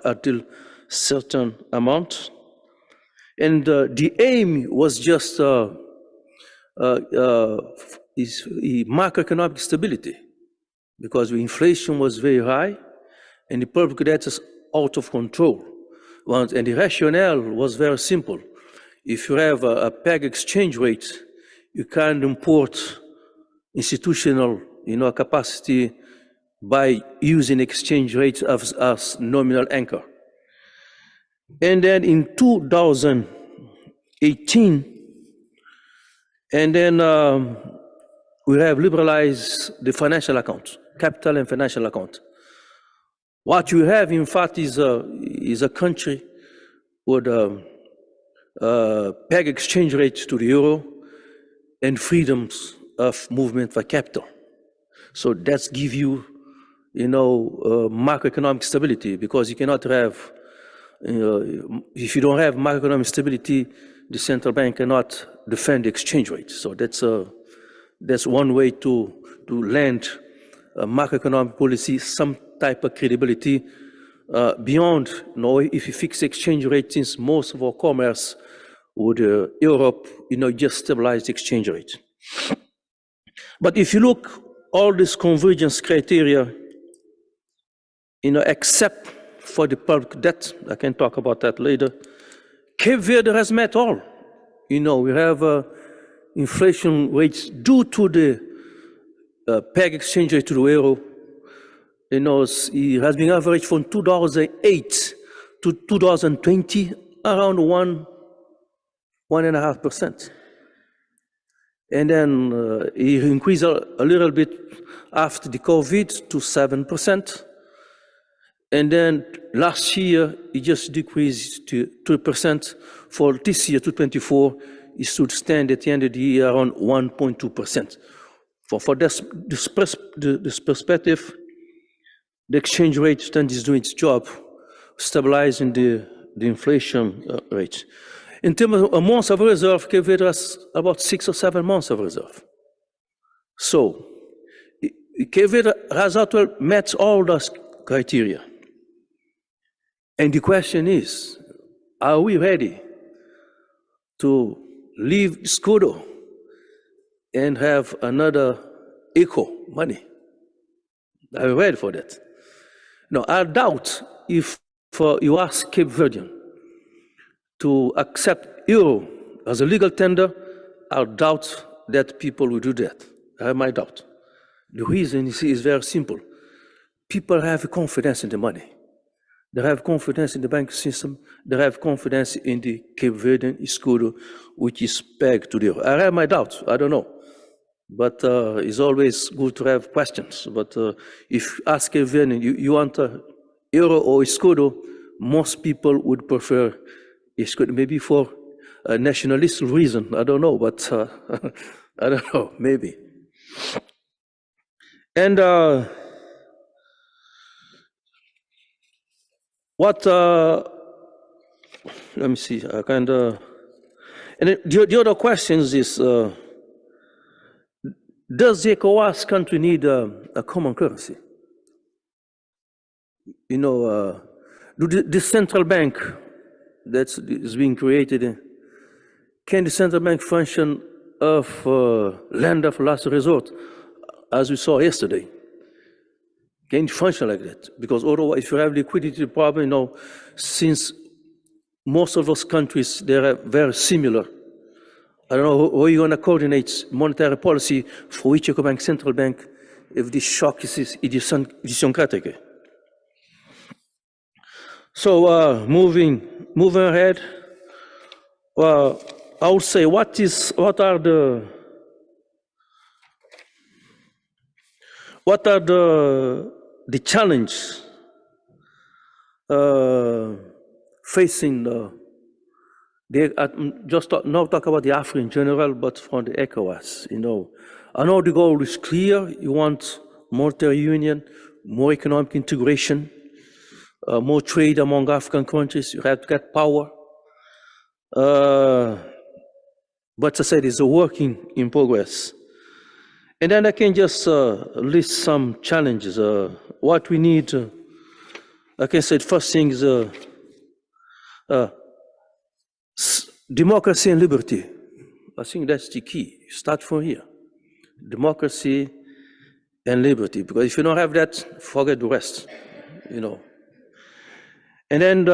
Speaker 4: until certain amount. And the aim was just macroeconomic stability, because the inflation was very high and the public debt is out of control. And the rationale was very simple. If you have a peg exchange rate, you can import institutional capacity by using exchange rates as nominal anchor. And then in 2018, and then we have liberalized the financial account, capital and financial account. What you have, in fact, is a country with a peg exchange rate to the euro and freedoms of movement for capital. So that's give you, macroeconomic stability, because you cannot have, if you don't have macroeconomic stability, the central bank cannot defend the exchange rate. So that's one way to lend a macroeconomic policy some type of credibility beyond, if you fix exchange rate, since most of our commerce with Europe, just stabilize the exchange rate. But if you look all these convergence criteria, except for the public debt, I can talk about that later, Cape Verde has met all. We have inflation rates due to the peg exchange rate to the euro. It has been averaged from 2008 to 2020 around 1.5%. And then it increased a little bit after the COVID to 7%. And then last year, it just decreased to 2%. For this year, 2024, it should stand at the end of the year around 1.2%. For this perspective, the exchange rate is doing its job, stabilizing the inflation rate. In terms of months of reserve, Cape Verde has about 6 or 7 months of reserve. So, Cape Verde has actually met all those criteria. And the question is, are we ready to leave Scudo and have another eco money? Are we ready for that? No, I doubt if you ask Cape Verdean to accept euro as a legal tender, I doubt that people will do that. I have my doubt. The reason is very simple. People have confidence in the money. They have confidence in the banking system. They have confidence in the Cape Verdean escudo, which is pegged to the euro. I have my doubts. I don't know. But it's always good to have questions. But if you ask Cape Verdean, you want a euro or escudo, most people would prefer escudo, maybe for a nationalist reason. I don't know, but I don't know, maybe. And let me see, and the other questions is, does the ECOWAS country need a common currency? The central bank that is being created, can the central bank function of lender of last resort, as we saw yesterday? Can it function like that? Because otherwise, if you have liquidity problem, since most of those countries, they are very similar. I don't know how you're going to coordinate monetary policy for each economic central bank if this shock is idiosyncratic. So moving ahead, I would say what are the challenges facing not talk about the Africa in general, but from the ECOWAS. I know the goal is clear. You want monetary union, more economic integration, more trade among African countries. You have to get power. But as I said, it's a work in progress. And then I can just list some challenges. What we need, I can say the first thing is democracy and liberty. I think that's the key. Start from here. Democracy and liberty. Because if you don't have that, forget the rest, And then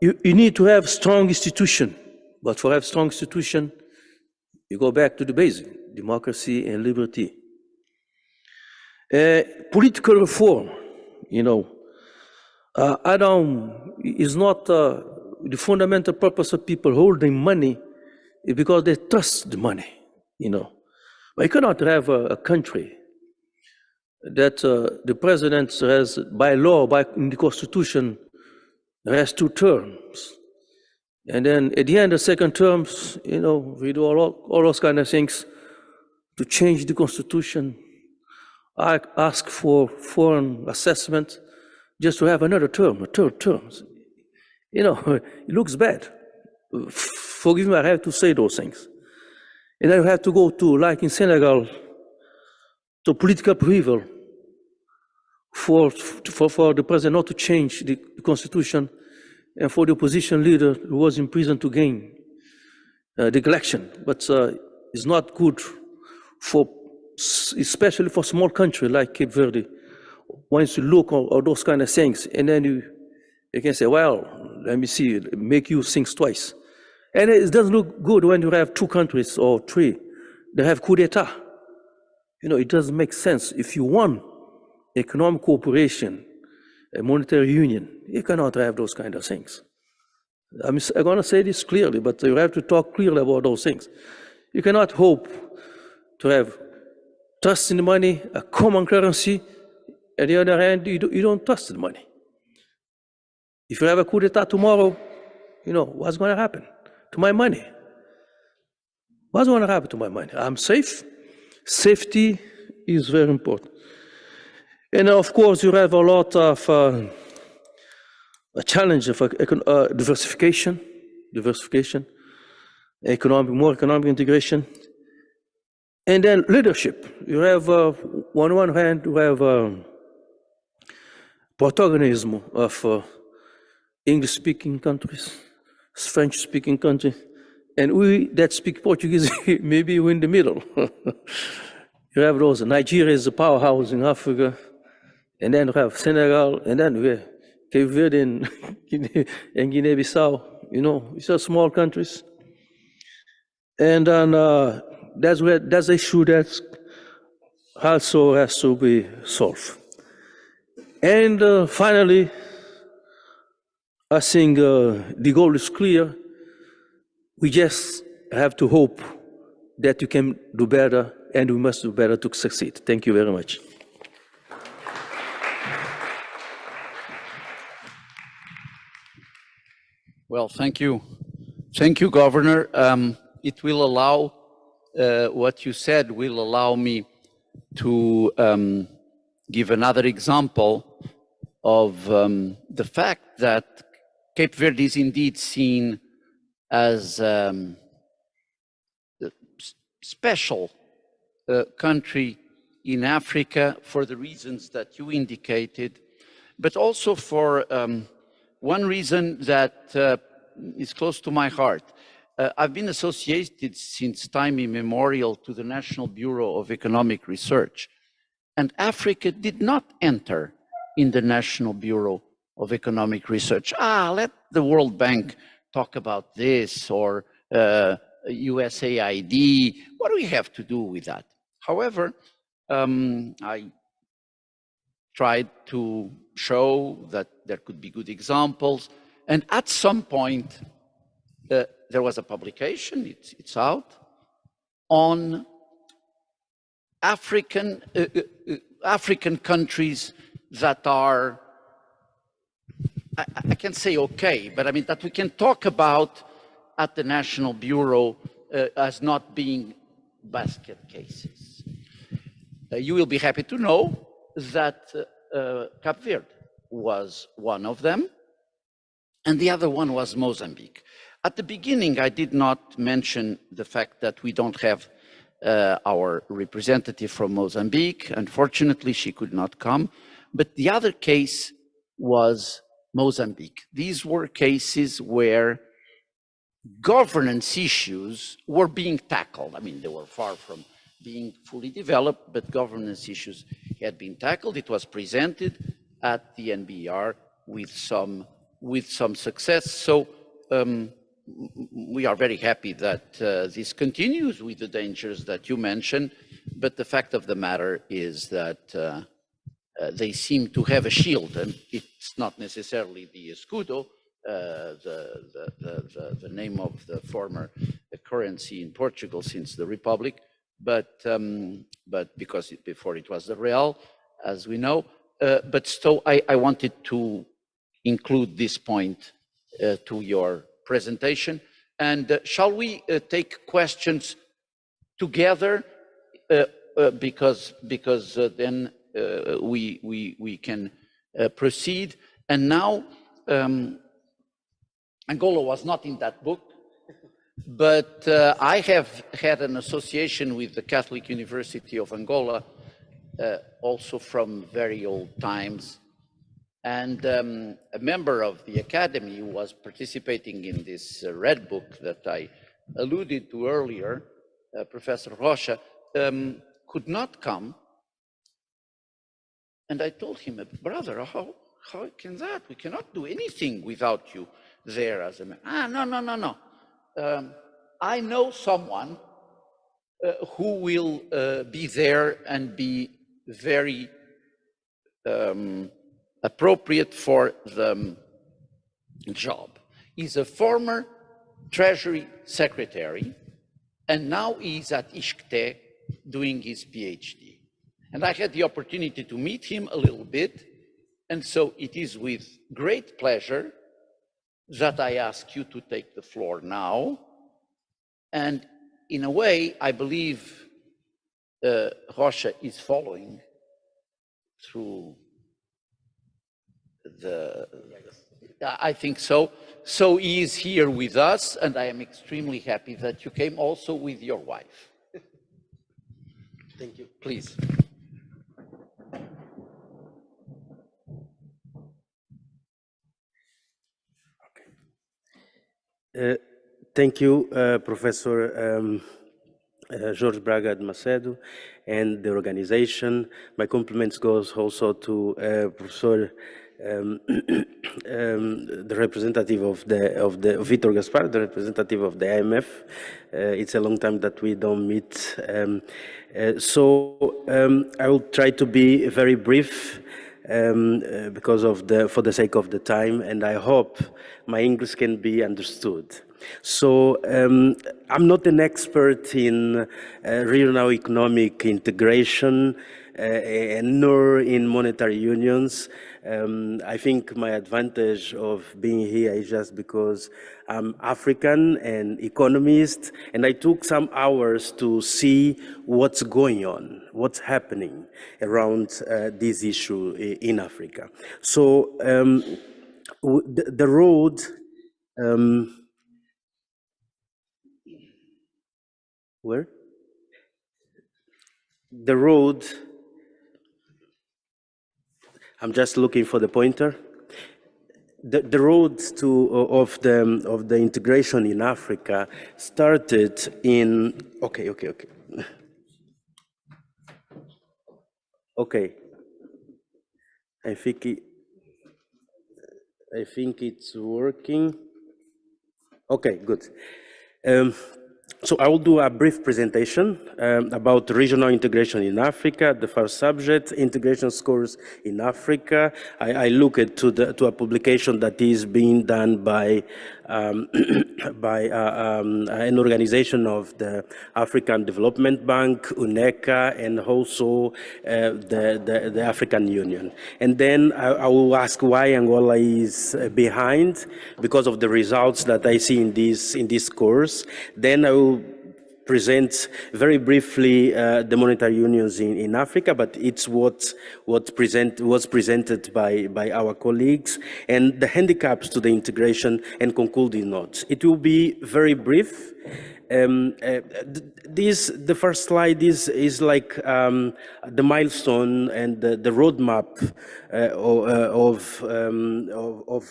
Speaker 4: you need to have strong institution, but for have strong institution, you go back to the basic, democracy and liberty. Political reform, you know, is not the fundamental purpose of people holding money is because they trust the money, you know. But you cannot have a country that the president has, by law, in the constitution, has 2 terms. And then at the end of second terms, you know, we do all those kind of things to change the constitution, ask for foreign assessment just to have another term, a third term. You know, it looks bad. Forgive me, I have to say those things. And then you have to go to, like in Senegal, to political upheaval for the president not to change the constitution and for the opposition leader who was in prison to gain the election. But it's not good especially for small country like Cape Verde. Once you look at those kind of things, and then you can say, well, let me see, make you think twice. And it doesn't look good when you have 2 countries or 3 that have coup d'etat. You know, it doesn't make sense. If you want economic cooperation, a monetary union, you cannot have those kind of things. I'm going to say this clearly, but you have to talk clearly about those things. You cannot hope to have trust in the money, a common currency. On the other hand, you don't trust the money. If you have a coup d'etat tomorrow, you know, what's going to happen to my money? What's going to happen to my money? I'm safe. Safety is very important. And of course, you have a lot of a challenge of diversification, more economic integration, and then leadership. You have, on one hand, you have protagonism of English-speaking countries, French-speaking countries, and we that speak Portuguese, maybe we're in the middle. You have those. Nigeria is a powerhouse in Africa, and then you have Senegal, and then we have Cape Verde and Guinea-Bissau. You know, it's just small countries. And then that's the issue that also has to be solved. And finally, I think the goal is clear. We just have to hope that you can do better, and we must do better to succeed. Thank you very much.
Speaker 2: Well, thank you. Thank you, Governor. It will allow, what you said will allow me to give another example of the fact that Cape Verde is indeed seen as a special country in Africa for the reasons that you indicated, but also for one reason that is close to my heart. I've been associated since time immemorial to the National Bureau of Economic Research, and Africa did not enter in the National Bureau of Economic Research. Let the World Bank talk about this, or USAID. What do we have to do with that? However, I tried to show that there could be good examples, and at some point there was a publication, it's out, on African countries that are, I can say okay, but I mean that we can talk about at the National Bureau as not being basket cases. You will be happy to know that Cape Verde was one of them, and the other one was Mozambique. At the beginning, I did not mention the fact that we don't have our representative from Mozambique. Unfortunately, she could not come, but the other case was Mozambique. These were cases where governance issues were being tackled. I mean, they were far from being fully developed, but governance issues had been tackled. It was presented at the NBR with some with some success. So we are very happy that this continues with the dangers that you mentioned, but the fact of the matter is that they seem to have a shield, and it's not necessarily the escudo, the name of the former currency in Portugal since the Republic, but because before it was the real, as we know. But still, I wanted to include this point to your presentation. And shall we take questions together? Because then we can proceed. And now, Angola was not in that book, but I have had an association with the Catholic University of Angola, also from very old times. And a member of the academy was participating in this red book that I alluded to earlier. Professor Rocha could not come. And I told him, brother, how can that? We cannot do anything without you there as a man. No. I know someone who will be there and be very appropriate for the job. He's a former Treasury Secretary, and now he's at ISCTE doing his PhD. And I had the opportunity to meet him a little bit, and so it is with great pleasure that I ask you to take the floor now. And in a way, I believe Rocha is following through I think so. So he is here with us, and I am extremely happy that you came also with your wife.
Speaker 5: Thank you.
Speaker 2: Please.
Speaker 5: Thank you, Professor Jorge Braga de Macedo and the organization. My compliments goes also to Professor the representative of Vitor Gaspar, the representative of the IMF. It's a long time that we don't meet. So I will try to be very brief because of for the sake of the time, and I hope my English can be understood. So I'm not an expert in regional economic integration nor in monetary unions. I think my advantage of being here is just because I'm African and economist, and I took some hours to see what's going on, what's happening around this issue in Africa. So the road where? The road, I'm just looking for the pointer. The road of the integration in Africa started in, okay. I think it's working. Okay, good. So I will do a brief presentation about regional integration in Africa. The first subject, integration scores in Africa. I look to a publication that is being done by an organization of the African Development Bank, UNECA, and also the African Union. And then I will ask why Angola is behind because of the results that I see in this course. Then I will present very briefly the monetary unions in Africa, but it's what was presented by our colleagues, and the handicaps to the integration and concluding notes. It will be very brief. The first slide is like the milestone and the roadmap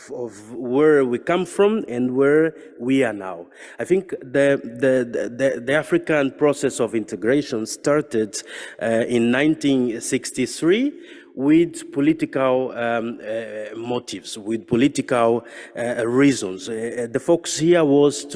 Speaker 5: of where we come from and where we are now. I think the African process of integration started in 1963 with political motives, with political reasons. The focus here was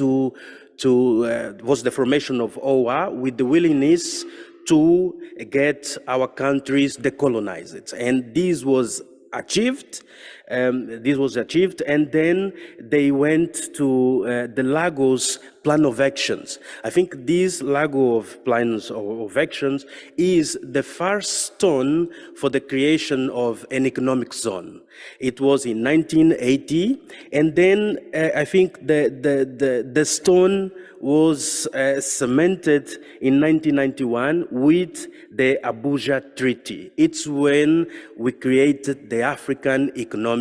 Speaker 5: was the formation of OA with the willingness to get our countries decolonized, and this was achieved. And then they went to the Lagos Plan of Actions. I think this Lagos Plans of Actions is the first stone for the creation of an economic zone. It was in 1980, and then I think the stone was cemented in 1991 with the Abuja Treaty. It's when we created the African Economic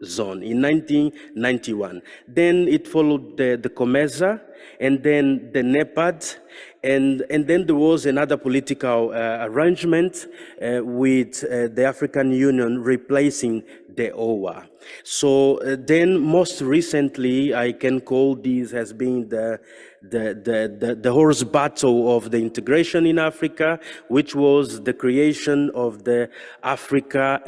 Speaker 5: Zone in 1991. Then it followed the COMESA, and then the NEPAD, and then there was another political arrangement with the African Union replacing the OA. So then most recently, I can call this as being the horse battle of the integration in Africa, which was the creation of the Africa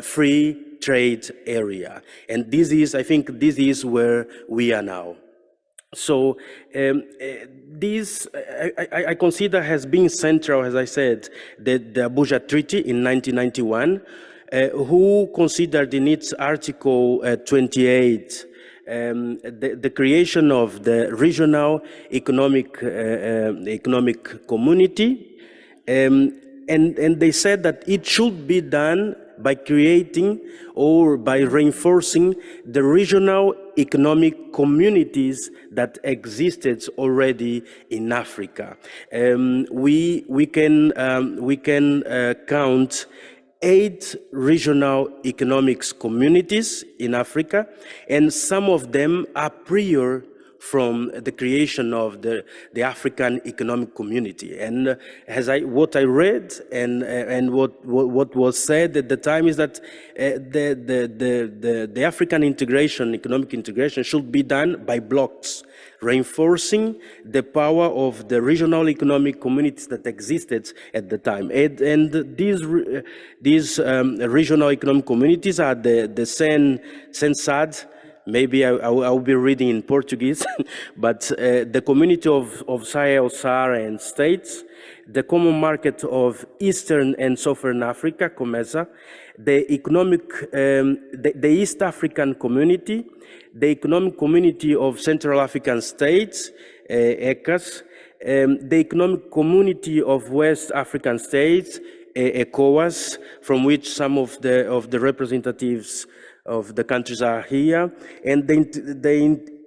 Speaker 5: Free Trade Area. And this is, I think this is where we are now. So this, I consider has been central, as I said, the Abuja Treaty in 1991, who considered in its Article 28 the creation of the regional economic community, and they said that it should be done by creating or by reinforcing the regional economic communities that existed already in Africa. We can count 8 regional economics communities in Africa, and some of them are prior from the creation of the African Economic Community. And what I read and what was said at the time is that the African integration, economic integration, should be done by blocks, reinforcing the power of the regional economic communities that existed at the time. And these regional economic communities are the CENSAD. Maybe I'll be reading in Portuguese, but the Community of Sahel-Saharan States, the Common Market of Eastern and Southern Africa, COMESA, the East African Community, the Economic Community of Central African States, ECAS, the Economic Community of West African States, ECOWAS, from which some of the representatives of the countries are here, and the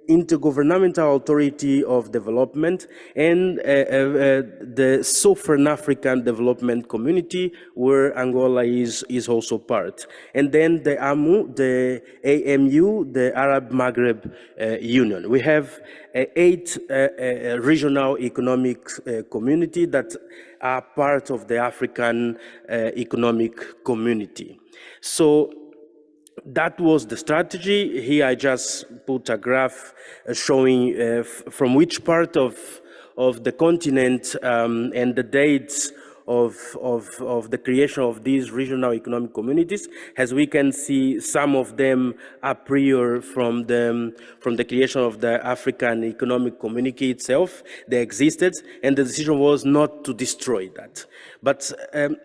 Speaker 5: Intergovernmental Authority of Development, and the Southern African Development Community, where Angola is also part. And then the AMU, the Arab Maghreb Union. We have 8 regional economic community that are part of the African Economic Community. So that was the strategy. Here I just put a graph showing from which part of the continent and the dates of the creation of these regional economic communities. As we can see, some of them are prior from the creation of the African Economic Community itself. They existed, and the decision was not to destroy that. But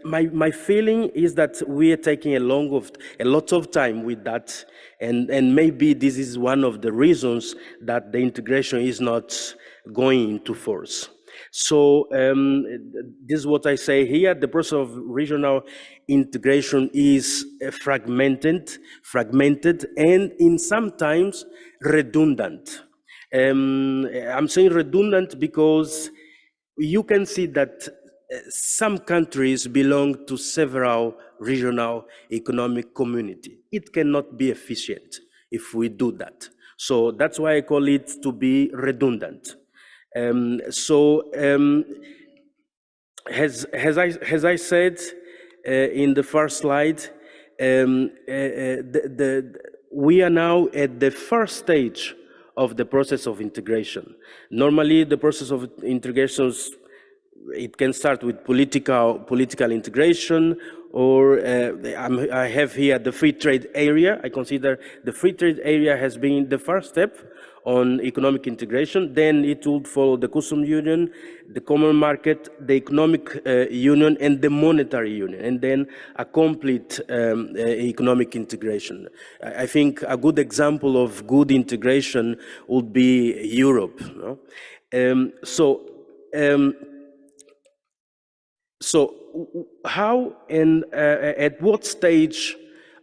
Speaker 5: my feeling is that we are taking a lot of time with that, and maybe this is one of the reasons that the integration is not going into force. So this is what I say here. The process of regional integration is fragmented, and in sometimes redundant. I'm saying redundant because you can see that some countries belong to several regional economic community. It cannot be efficient if we do that. So that's why I call it to be redundant. As I said in the first slide, we are now at the first stage of the process of integration. Normally, the process of integration, it can start with political integration, or I have here the free trade area. I consider the free trade area has been the first step on economic integration. Then it would follow the customs union, the common market, the economic union, and the monetary union, and then a complete economic integration. I think a good example of good integration would be Europe. No? So how and at what stage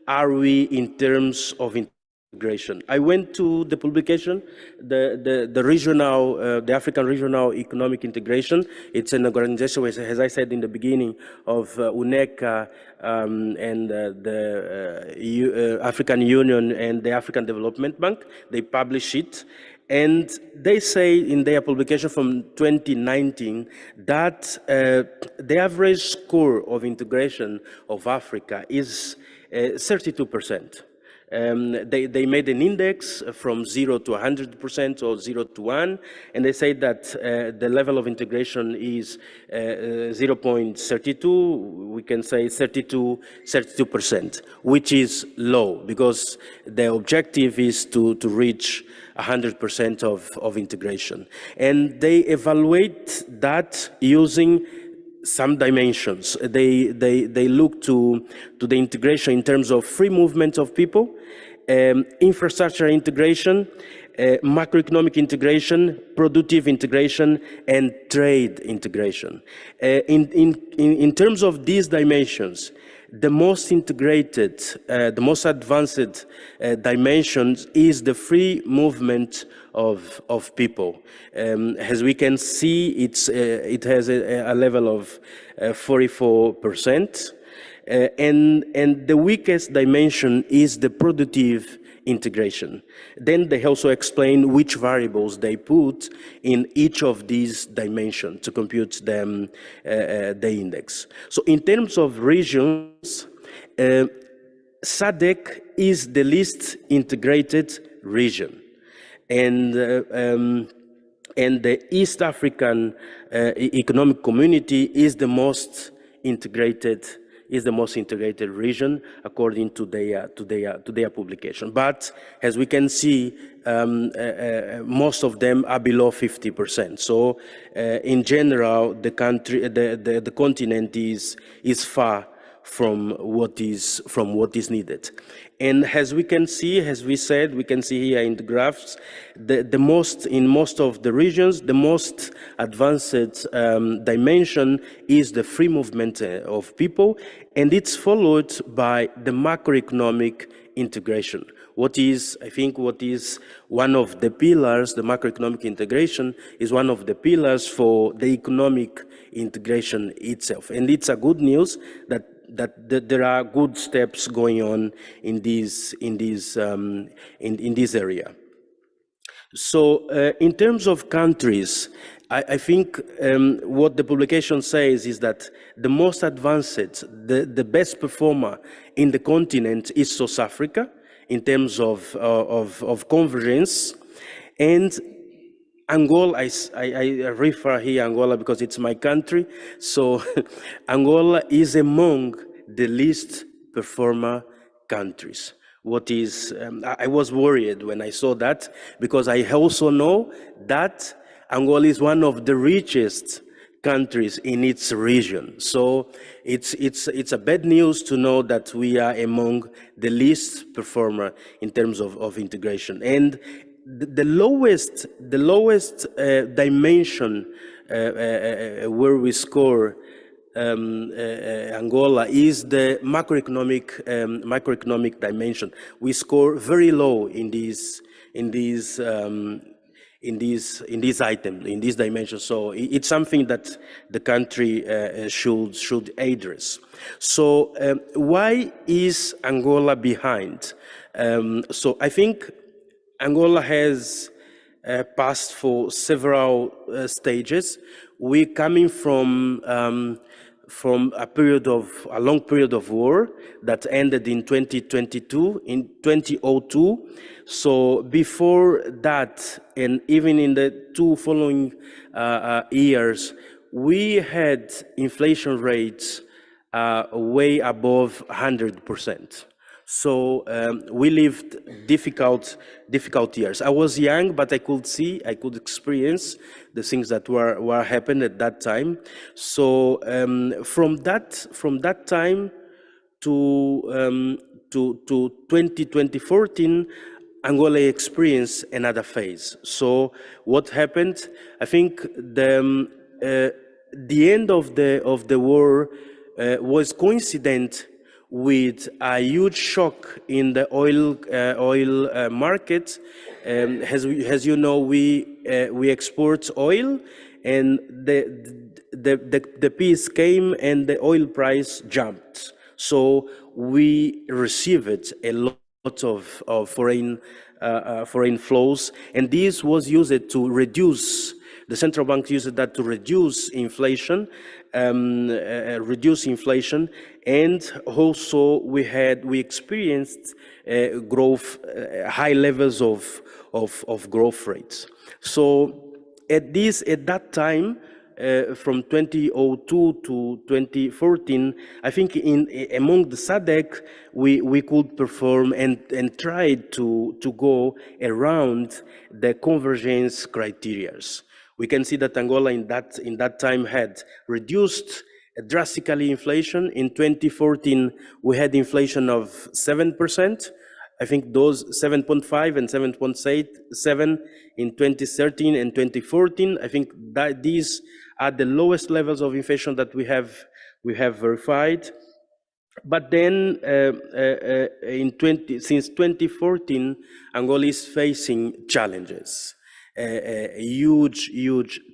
Speaker 5: are we in terms of integration? I went to the publication, the regional, the African Regional Economic Integration. It's an organization, as I said in the beginning, of UNECA and the African Union and the African Development Bank. They publish it. And they say in their publication from 2019 that the average score of integration of Africa is 32%. They made an index from 0 to 100% or 0 to 1, and they say that the level of integration is 0.32, we can say 32%, which is low, because the objective is to reach 100% of integration. And they evaluate that using some dimensions. They look to the integration in terms of free movement of people, infrastructure integration, macroeconomic integration, productive integration, and trade integration. In terms of these dimensions, the most integrated, the most advanced dimensions is the free movement of people. As we can see, it has a level of 44%, and the weakest dimension is the productive integration. Then they also explain which variables they put in each of these dimensions to compute them, the index. So in terms of regions, SADC is the least integrated region. And the East African Economic Community is the most integrated region according to their publication. But as we can see, most of them are below 50%. So in general, the continent is far from what is needed. And as we can see, as we said, we can see here in the graphs, in most of the regions, the most advanced dimension is the free movement of people, and it's followed by the macroeconomic integration. I think what is one of the pillars, the macroeconomic integration is one of the pillars for the economic integration itself. And it's a good news that there are good steps going on in this area. So in terms of countries, I think what the publication says is that the most advanced, the best performer in the continent is South Africa in terms of convergence, and Angola, I refer here Angola because it's my country, so Angola is among the least performer countries. I was worried when I saw that, because I also know that Angola is one of the richest countries in its region. So it's a bad news to know that we are among the least performer in terms of integration. And the lowest dimension where we score Angola is the macroeconomic dimension. We score very low in this item, in this dimension. So it's something that the country should address. So why is Angola behind? So I think Angola has passed for several stages. We're coming from a long period of war that ended in 2022, in 2002. So before that, and even in the two following years, we had inflation rates way above 100%. So we lived difficult years. I was young, but I could see, I could experience the things that were happening at that time. So from that time to 2014, Angola experienced another phase. So what happened? I think the end of the war was coincident with a huge shock in the oil market. As you know, we export oil, and the peace came and the oil price jumped. So we received a lot of foreign flows, and this was used to reduce. The central bank used that to reduce inflation, and also we experienced growth, high levels of growth rates. So at that time, from 2002 to 2014, I think among the SADC we could perform and try to go around the convergence criteria. We can see that Angola in that time had reduced drastically inflation. In 2014, we had inflation of 7%. I think those 7.5 and 7.7 in 2013 and 2014. I think that these are the lowest levels of inflation that we have verified. But then, since 2014, Angola is facing challenges. Huge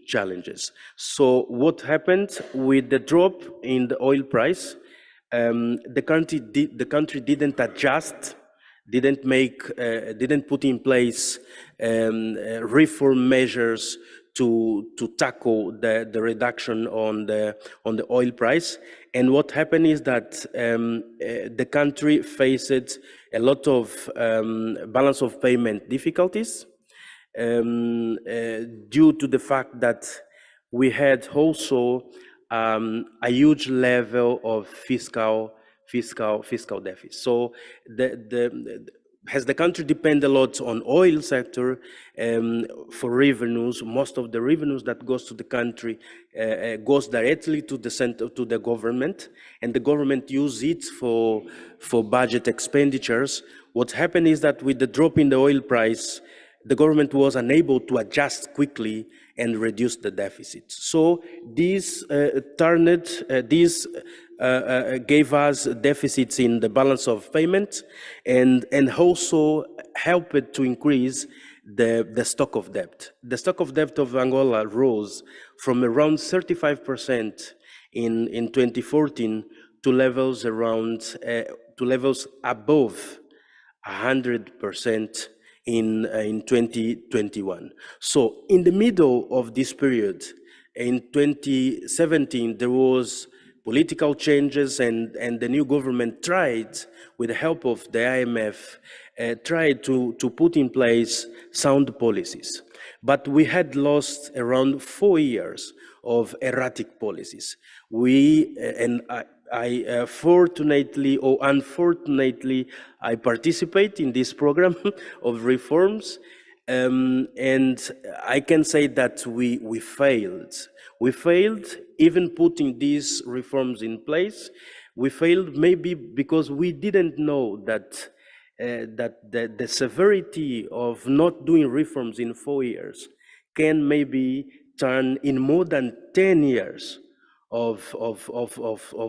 Speaker 5: challenges. So what happened with the drop in the oil price? The country didn't adjust, didn't put in place reform measures to tackle the reduction on the oil price. And what happened is that the country faced a lot of balance of payment difficulties. Due to the fact that we had also a huge level of fiscal deficit. So as the country depends a lot on oil sector for revenues, most of the revenues that goes to the country goes directly to the government, and the government use it for budget expenditures. What happened is that with the drop in the oil price, the government was unable to adjust quickly and reduce the deficit. So this gave us deficits in the balance of payment, and also helped to increase the stock of debt. The stock of debt of Angola rose from around 35% in 2014 to levels above 100% in 2021. So in the middle of this period, in 2017, there was political changes, and the new government tried, with the help of the IMF, tried to put in place sound policies. But we had lost around 4 years of erratic policies. I fortunately or unfortunately, I participate in this program of reforms, and I can say that we failed. We failed even putting these reforms in place. We failed maybe because we didn't know that the severity of not doing reforms in 4 years can maybe turn in more than 10 years of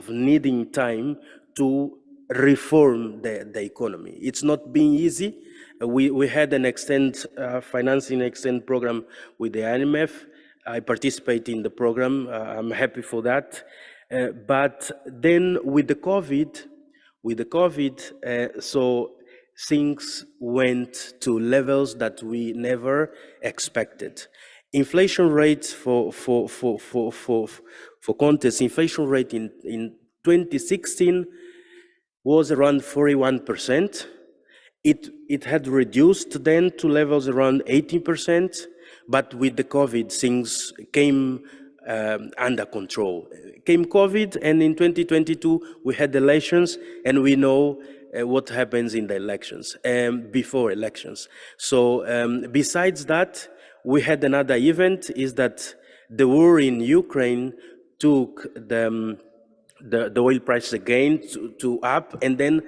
Speaker 5: needing time to reform the economy. It's not been easy. We had an financing extend program with the IMF. I participate in the program. I'm happy for that. But then with the COVID, so things went to levels that we never expected. Inflation rates for context, inflation rate in 2016 was around 41%. It had reduced then to levels around 18%, but with the COVID, things came under control. Came COVID, and in 2022 we had elections, and we know what happens in the elections, before elections. So besides that, we had another event, is that the war in Ukraine took the oil price again to up, and then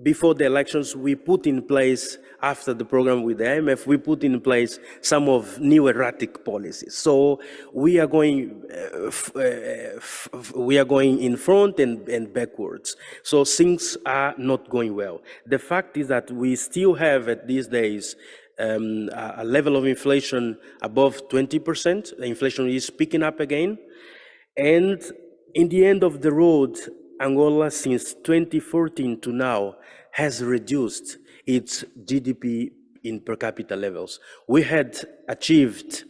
Speaker 5: before the elections, we put in place, after the program with the IMF, we put in place some of new erratic policies. So we are going in front and backwards. So things are not going well. The fact is that we still have at these days a level of inflation above 20%. The inflation is picking up again. And in the end of the road, Angola, since 2014 to now, has reduced its GDP in per capita levels. We had achieved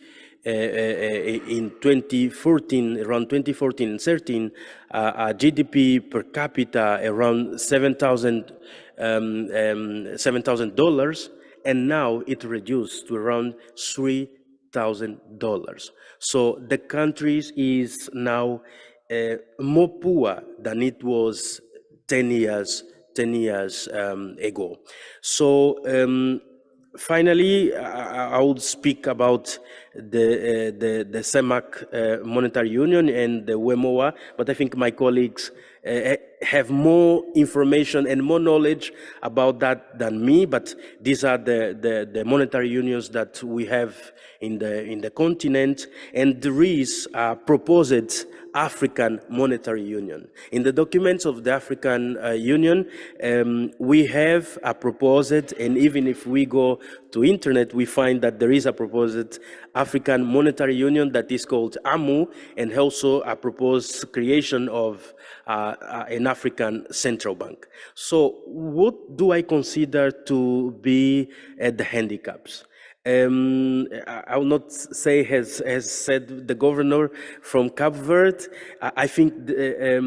Speaker 5: in 2014, around 2014 and 13, a GDP per capita around $7,000, and now it reduced to around $3,000. So the country is now more poor than it was 10 years ago. So finally, I would speak about the CEMAC Monetary Union and the WEMOA, but I think my colleagues have more information and more knowledge about that than me, but these are the monetary unions that we have in the continent, and there is a proposed African Monetary Union. In the documents of the African Union, we have a proposed, and even if we go to internet, we find that there is a proposed African Monetary Union that is called AMU, and also a proposed creation of an African central bank. So what do I consider to be the handicaps? I will not say has said the governor from Cape Verde. I think there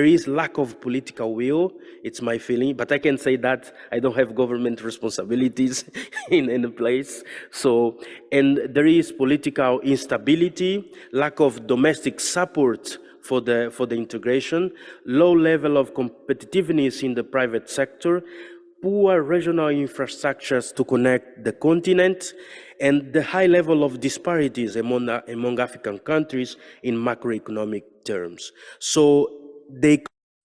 Speaker 5: is lack of political will. It's my feeling, but I can say that I don't have government responsibilities in a place. So, and there is political instability, lack of domestic support for the integration, low level of competitiveness in the private sector, poor regional infrastructures to connect the continent, and the high level of disparities among African countries in macroeconomic terms. So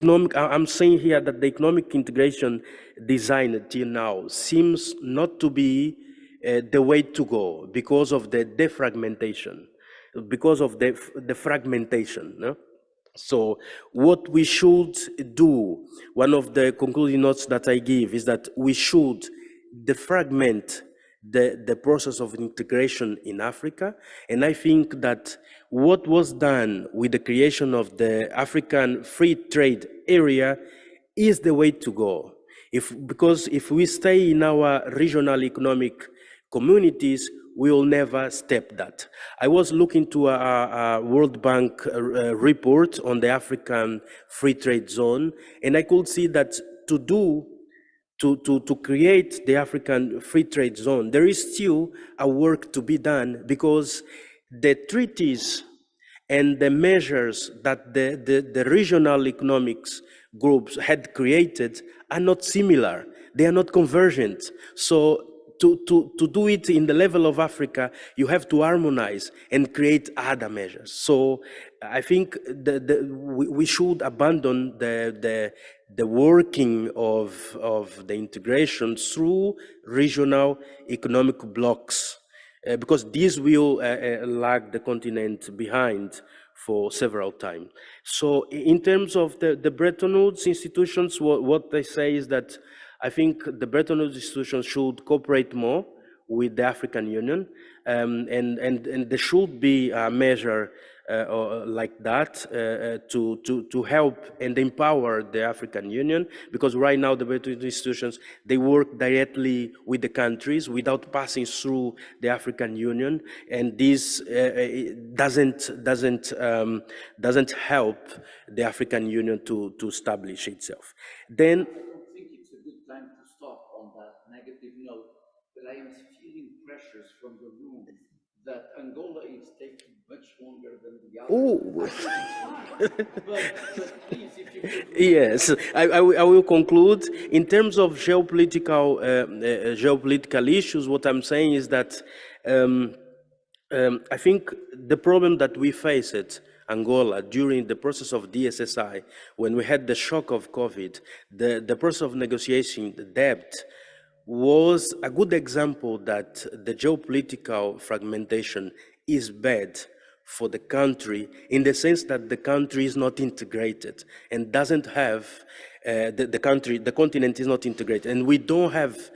Speaker 5: I'm saying here that the economic integration design till now seems not to be the way to go because of the defragmentation, because of the fragmentation. No? So what we should do, one of the concluding notes that I give is that we should defragment the process of integration in Africa. And I think that what was done with the creation of the African Free Trade Area is the way to go. Because if we stay in our regional economic communities, we will never step that. I was looking to a World Bank report on the African Free Trade Zone, and I could see that to create the African Free Trade Zone, there is still a work to be done, because the treaties and the measures that the regional economics groups had created are not similar. They are not convergent. So to do it in the level of Africa, you have to harmonize and create other measures. So I think we should abandon the working of the integration through regional economic blocks, because this will lag the continent behind for several times. So in terms of the Bretton Woods institutions, what they say is that I think the Bretton Woods institutions should cooperate more with the African Union, and there should be a measure like that to help and empower the African Union, because right now the Bretton Woods institutions, they work directly with the countries without passing through the African Union, and this doesn't help the African Union to establish itself. Then.
Speaker 2: Time to stop on that negative note, but I am feeling pressures from the room that Angola is taking much longer than the others.
Speaker 5: Oh.
Speaker 2: But please, if you could...
Speaker 5: Yes, I will conclude. In terms of geopolitical issues, what I'm saying is that I think the problem that we faced Angola during the process of DSSI, when we had the shock of COVID, the process of negotiating the debt was a good example that the geopolitical fragmentation is bad for the country, in the sense that the country is not integrated and doesn't have, the continent is not integrated, and we don't have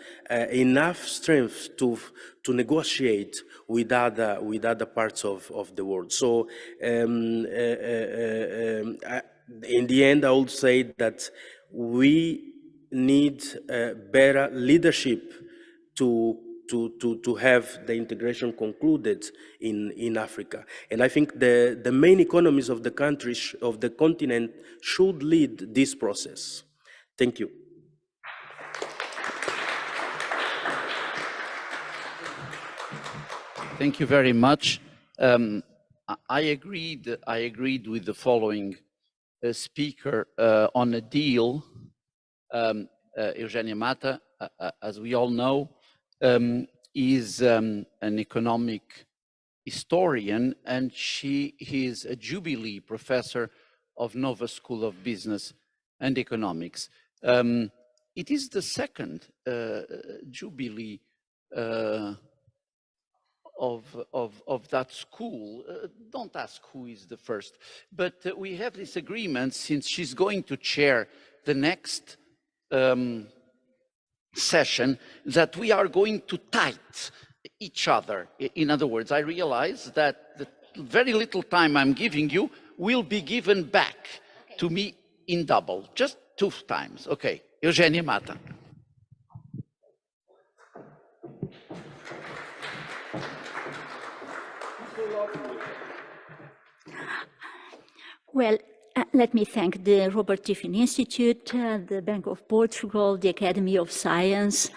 Speaker 5: enough strength to negotiate with other parts of the world. So in the end, I would say that we need better leadership to have the integration concluded in Africa. And I think the main economies of the countries, of the continent, should lead this process. Thank you.
Speaker 2: Thank you very much. I agreed with the following speaker on a deal. Eugenia Mata, as we all know, is an economic historian, and she is a Jubilee professor of Nova School of Business and Economics. It is the second Jubilee of that school. Don't ask who is the first, but we have this agreement, since she's going to chair the next session, that we are going to tight each other. In other words, I realize that the very little time I'm giving you will be given back to me in double, just 2 times. Okay, Eugenia Mata.
Speaker 6: Well, let me thank the Robert Triffin Institute, the Bank of Portugal, the Academy of Science,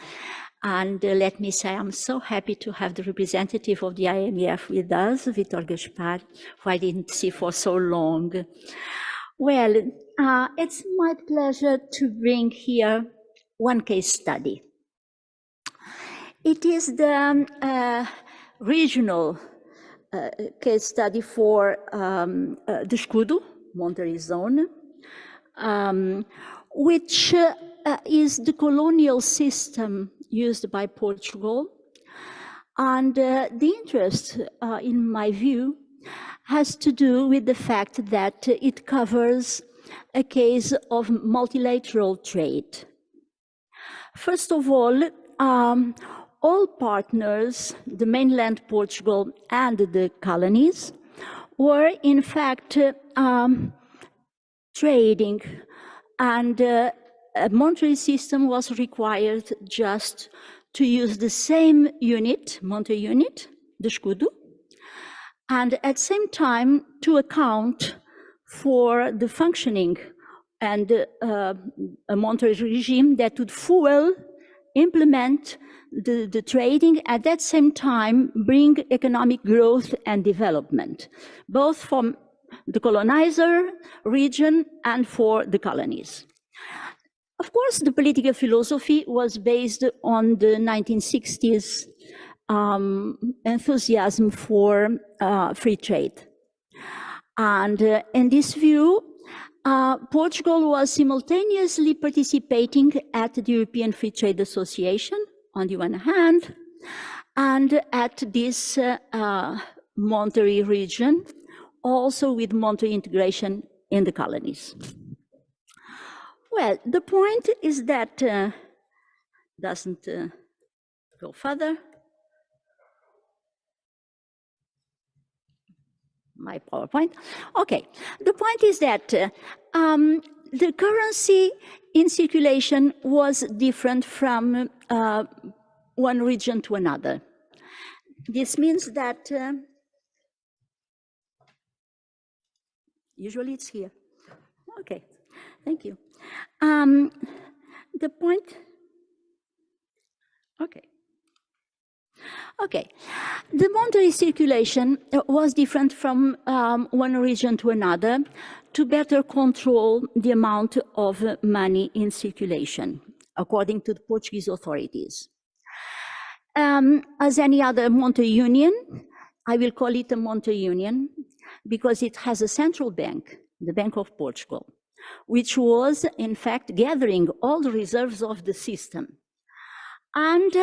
Speaker 6: and let me say I'm so happy to have the representative of the IMF with us, Vitor Gaspar, who I didn't see for so long. Well, it's my pleasure to bring here one case study. It is the regional case study for the Escudo, monetary zone, which is the colonial system used by Portugal. And the interest, in my view, has to do with the fact that it covers a case of multilateral trade. First of all partners, the mainland Portugal and the colonies, were in fact trading, and a monetary system was required just to use the same unit, monetary unit, the escudo, and at the same time to account for the functioning and a monetary regime that would fuel, implement the trading, at that same time bring economic growth and development, both from the colonizer region and for the colonies. Of course, the political philosophy was based on the 1960s enthusiasm for free trade. And in this view, Portugal was simultaneously participating at the European Free Trade Association, on the one hand, and at this monetary region, also with monetary integration in the colonies. Well, the point is that, doesn't go further. My PowerPoint. Okay, the point is that the currency in circulation was different from one region to another. This means that, usually it's here. Okay, thank you. The point, okay. Okay, the monetary circulation was different from one region to another to better control the amount of money in circulation, according to the Portuguese authorities. As any other monetary union, I will call it a monetary union because it has a central bank, the Bank of Portugal, which was in fact gathering all the reserves of the system. And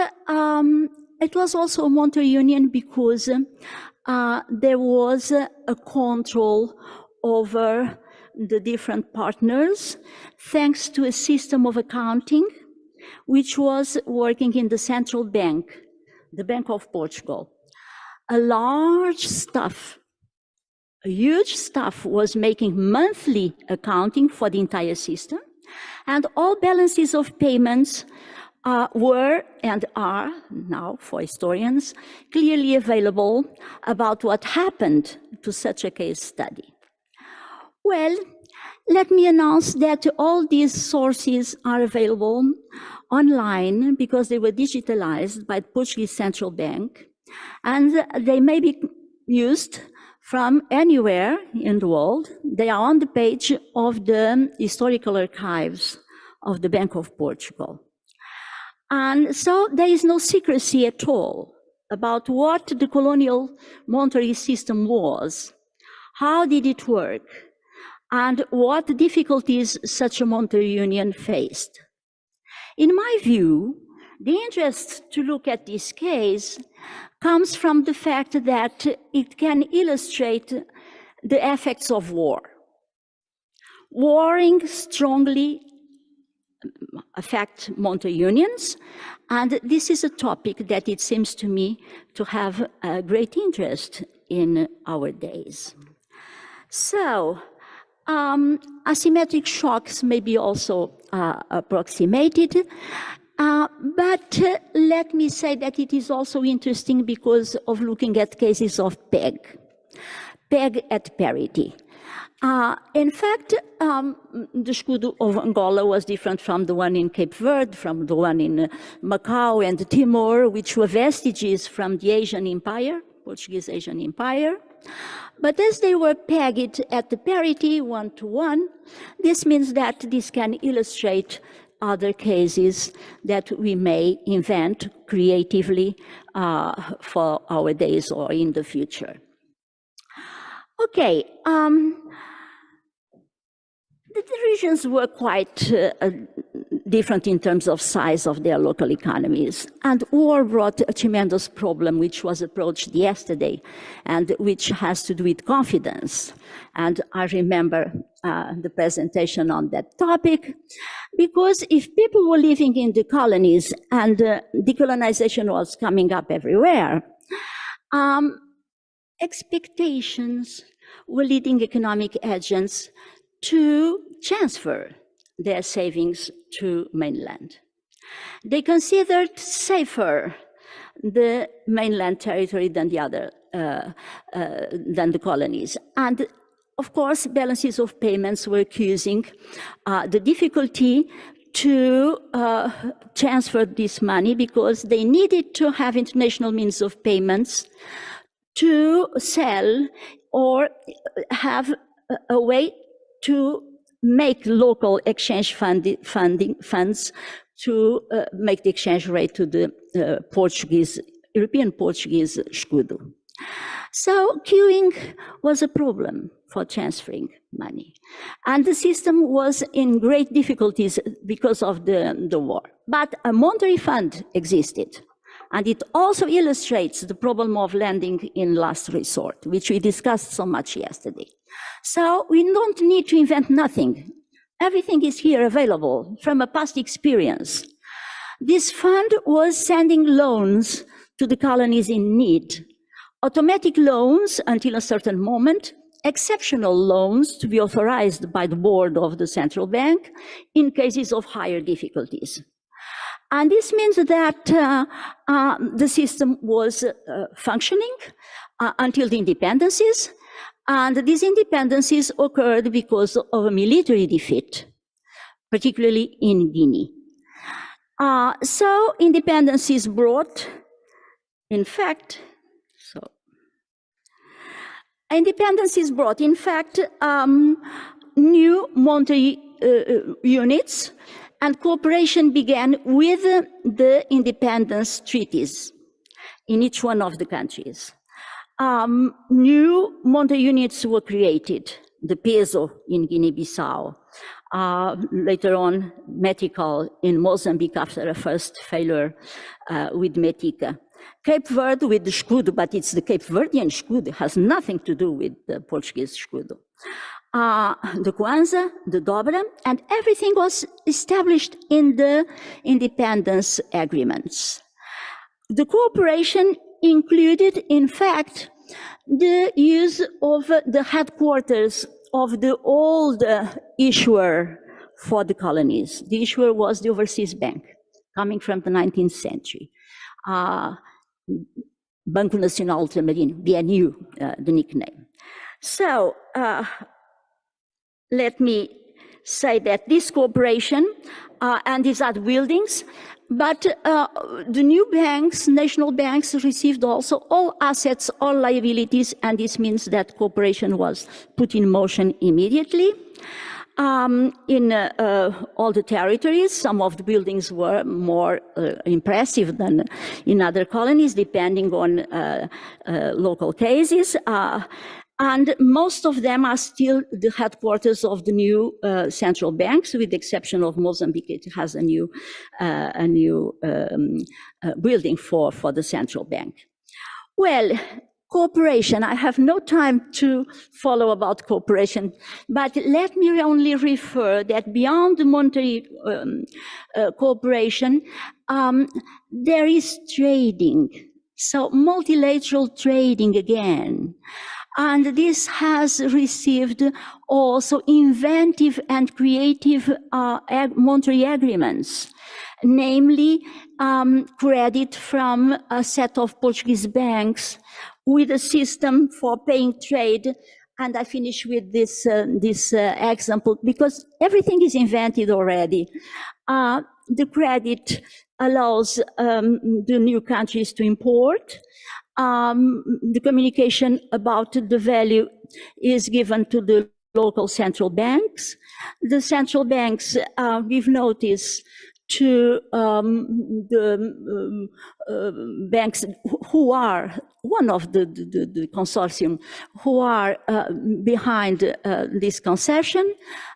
Speaker 6: it was also a monetary union because there was a control over the different partners, thanks to a system of accounting, which was working in the central bank, the Bank of Portugal. A huge staff was making monthly accounting for the entire system, and all balances of payments were and are now, for historians, clearly available about what happened to such a case study. Well, let me announce that all these sources are available online because they were digitalized by the Portuguese Central Bank, and they may be used from anywhere in the world. They are on the page of the historical archives of the Bank of Portugal. And so there is no secrecy at all about what the colonial monetary system was, how did it work, and what difficulties such a monetary union faced. In my view, the interest to look at this case comes from the fact that it can illustrate the effects of war. Warring strongly affect monetary unions, and this is a topic that it seems to me to have a great interest in our days. So, asymmetric shocks may be also approximated, but let me say that it is also interesting because of looking at cases of peg at parity. In fact, the escudo of Angola was different from the one in Cape Verde, from the one in Macau and Timor, which were vestiges from the Asian Empire, Portuguese Asian Empire. But as they were pegged at the parity 1-to-1, this means that this can illustrate other cases that we may invent creatively for our days or in the future. Okay, the regions were quite different in terms of size of their local economies. And war brought a tremendous problem, which was approached yesterday, and which has to do with confidence. And I remember the presentation on that topic, because if people were living in the colonies and decolonization was coming up everywhere, expectations were leading economic agents to transfer their savings to mainland. They considered safer the mainland territory than the colonies. And of course, balances of payments were accusing the difficulty to transfer this money because they needed to have international means of payments to sell or have a way to make local exchange funds to make the exchange rate to the European Portuguese escudo. So queuing was a problem for transferring money. And the system was in great difficulties because of the war. But a monetary fund existed. And it also illustrates the problem of lending in last resort, which we discussed so much yesterday. So we don't need to invent nothing. Everything is here available from a past experience. This fund was sending loans to the colonies in need. Automatic loans until a certain moment, exceptional loans to be authorized by the board of the central bank in cases of higher difficulties. And this means that the system was functioning until the independencies, and these independencies occurred because of a military defeat, particularly in Guinea. So independencies brought in fact, independence is brought. In fact, new monetary units and cooperation began with the independence treaties in each one of the countries. New monetary units were created, the peso in Guinea-Bissau, later on Metical in Mozambique after a first failure with Metica. Cape Verde with the escudo, but it's the Cape Verdean escudo, has nothing to do with the Portuguese escudo. The Kwanza, the Dobra, and everything was established in the independence agreements. The cooperation included, in fact, the use of the headquarters of the old issuer for the colonies. The issuer was the Overseas Bank, coming from the 19th century. Banco Nacional Ultramarino, BNU, the nickname. So let me say that this cooperation and these are buildings, but the new banks, national banks, received also all assets, all liabilities, and this means that cooperation was put in motion immediately. In all the territories, some of the buildings were more impressive than in other colonies, depending on local cases. And most of them are still the headquarters of the new central banks, with the exception of Mozambique. It has a new building for the central bank. Well, cooperation, I have no time to follow about cooperation, but let me only refer that beyond the monetary cooperation, there is trading. So multilateral trading again. And this has received also inventive and creative monetary agreements, namely credit from a set of Portuguese banks with a system for paying trade. And I finish with this example, because everything is invented already. The credit allows the new countries to import. The communication about the value is given to the local central banks. The central banks give notice to the banks who are one of the consortium who are behind this concession.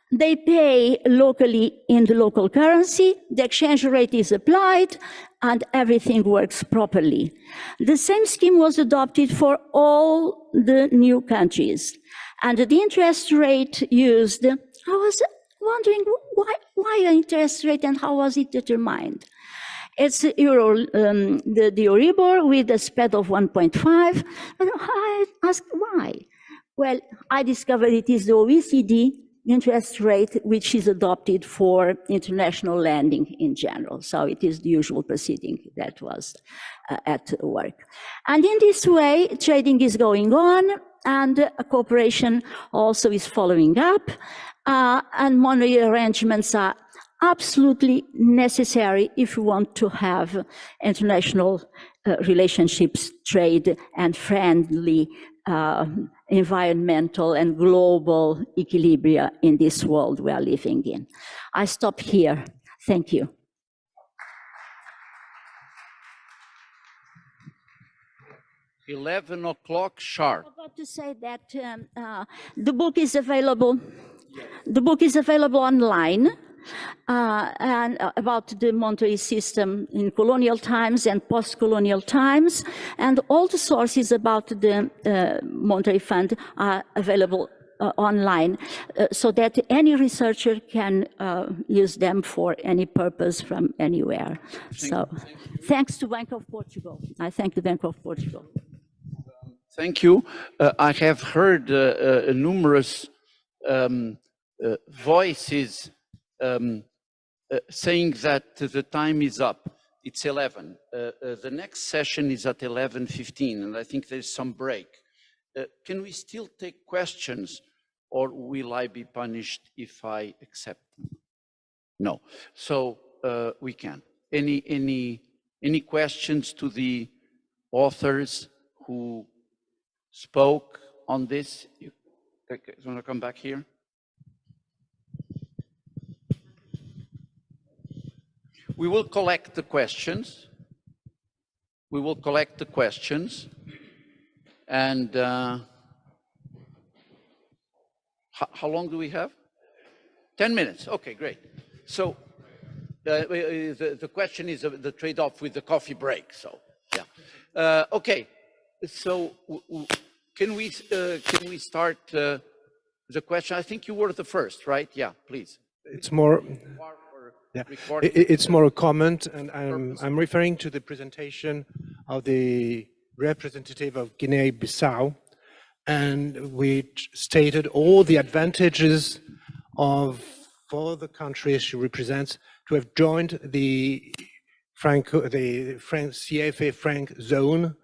Speaker 6: They pay locally in the local currency, the exchange rate is applied, and everything works properly. The same scheme was adopted for all the new countries. And the interest rate used, I was wondering why an interest rate and how was it determined? It's Euro, the Euribor with a spread of 1.5. And I asked why. Well, I discovered it is the OECD interest rate which is adopted for international lending in general. So it is the usual proceeding that was at work. And in this way, trading is going on, and cooperation also is following up, and monetary arrangements are absolutely necessary if we want to have international relationships, trade, and friendly environmental and global equilibria in this world we are living in. I stop here. Thank you.
Speaker 2: $11 sharp.
Speaker 6: I forgot to say that the book is available. The book is available online. And about the monetary system in colonial times and post-colonial times, and all the sources about the monetary fund are available online, so that any researcher can use them for any purpose from anywhere. So, thanks to Bank of Portugal. I thank the Bank of Portugal.
Speaker 2: Thank you. I have heard numerous voices saying that the time is up. It's 11. The next session is at 11:15, and I think there's some break. Can we still take questions, or will I be punished if I accept them? No. So we can. Any questions to the authors who spoke on this. You want to come back here? We will collect the questions. We will collect the questions. And how long do we have? 10 minutes. Okay, great. So the question is the trade-off with the coffee break. So yeah. Okay. So can we start the question? I think you were the first, right? Yeah, please.
Speaker 7: It's more. Yeah, it's more a comment, and I'm referring to the presentation of the representative of Guinea-Bissau, and which stated all the advantages for the country she represents to have joined the CFA franc zone.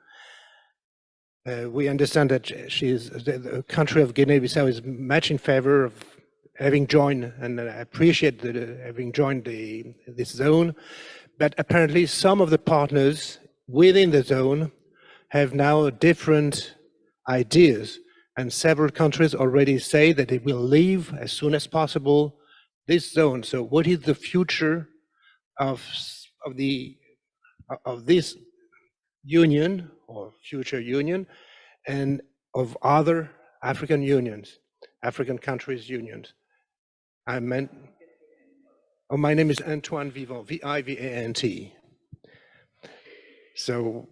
Speaker 7: We understand that the country of Guinea-Bissau is much in favor of having joined, and I appreciate having joined this zone, but apparently some of the partners within the zone have now different ideas, and several countries already say that they will leave as soon as possible this zone. So what is the future of this union or future union, and of other African unions, African countries' unions? I meant, oh, my name is Antoine Vivant, V-I-V-A-N-T. So,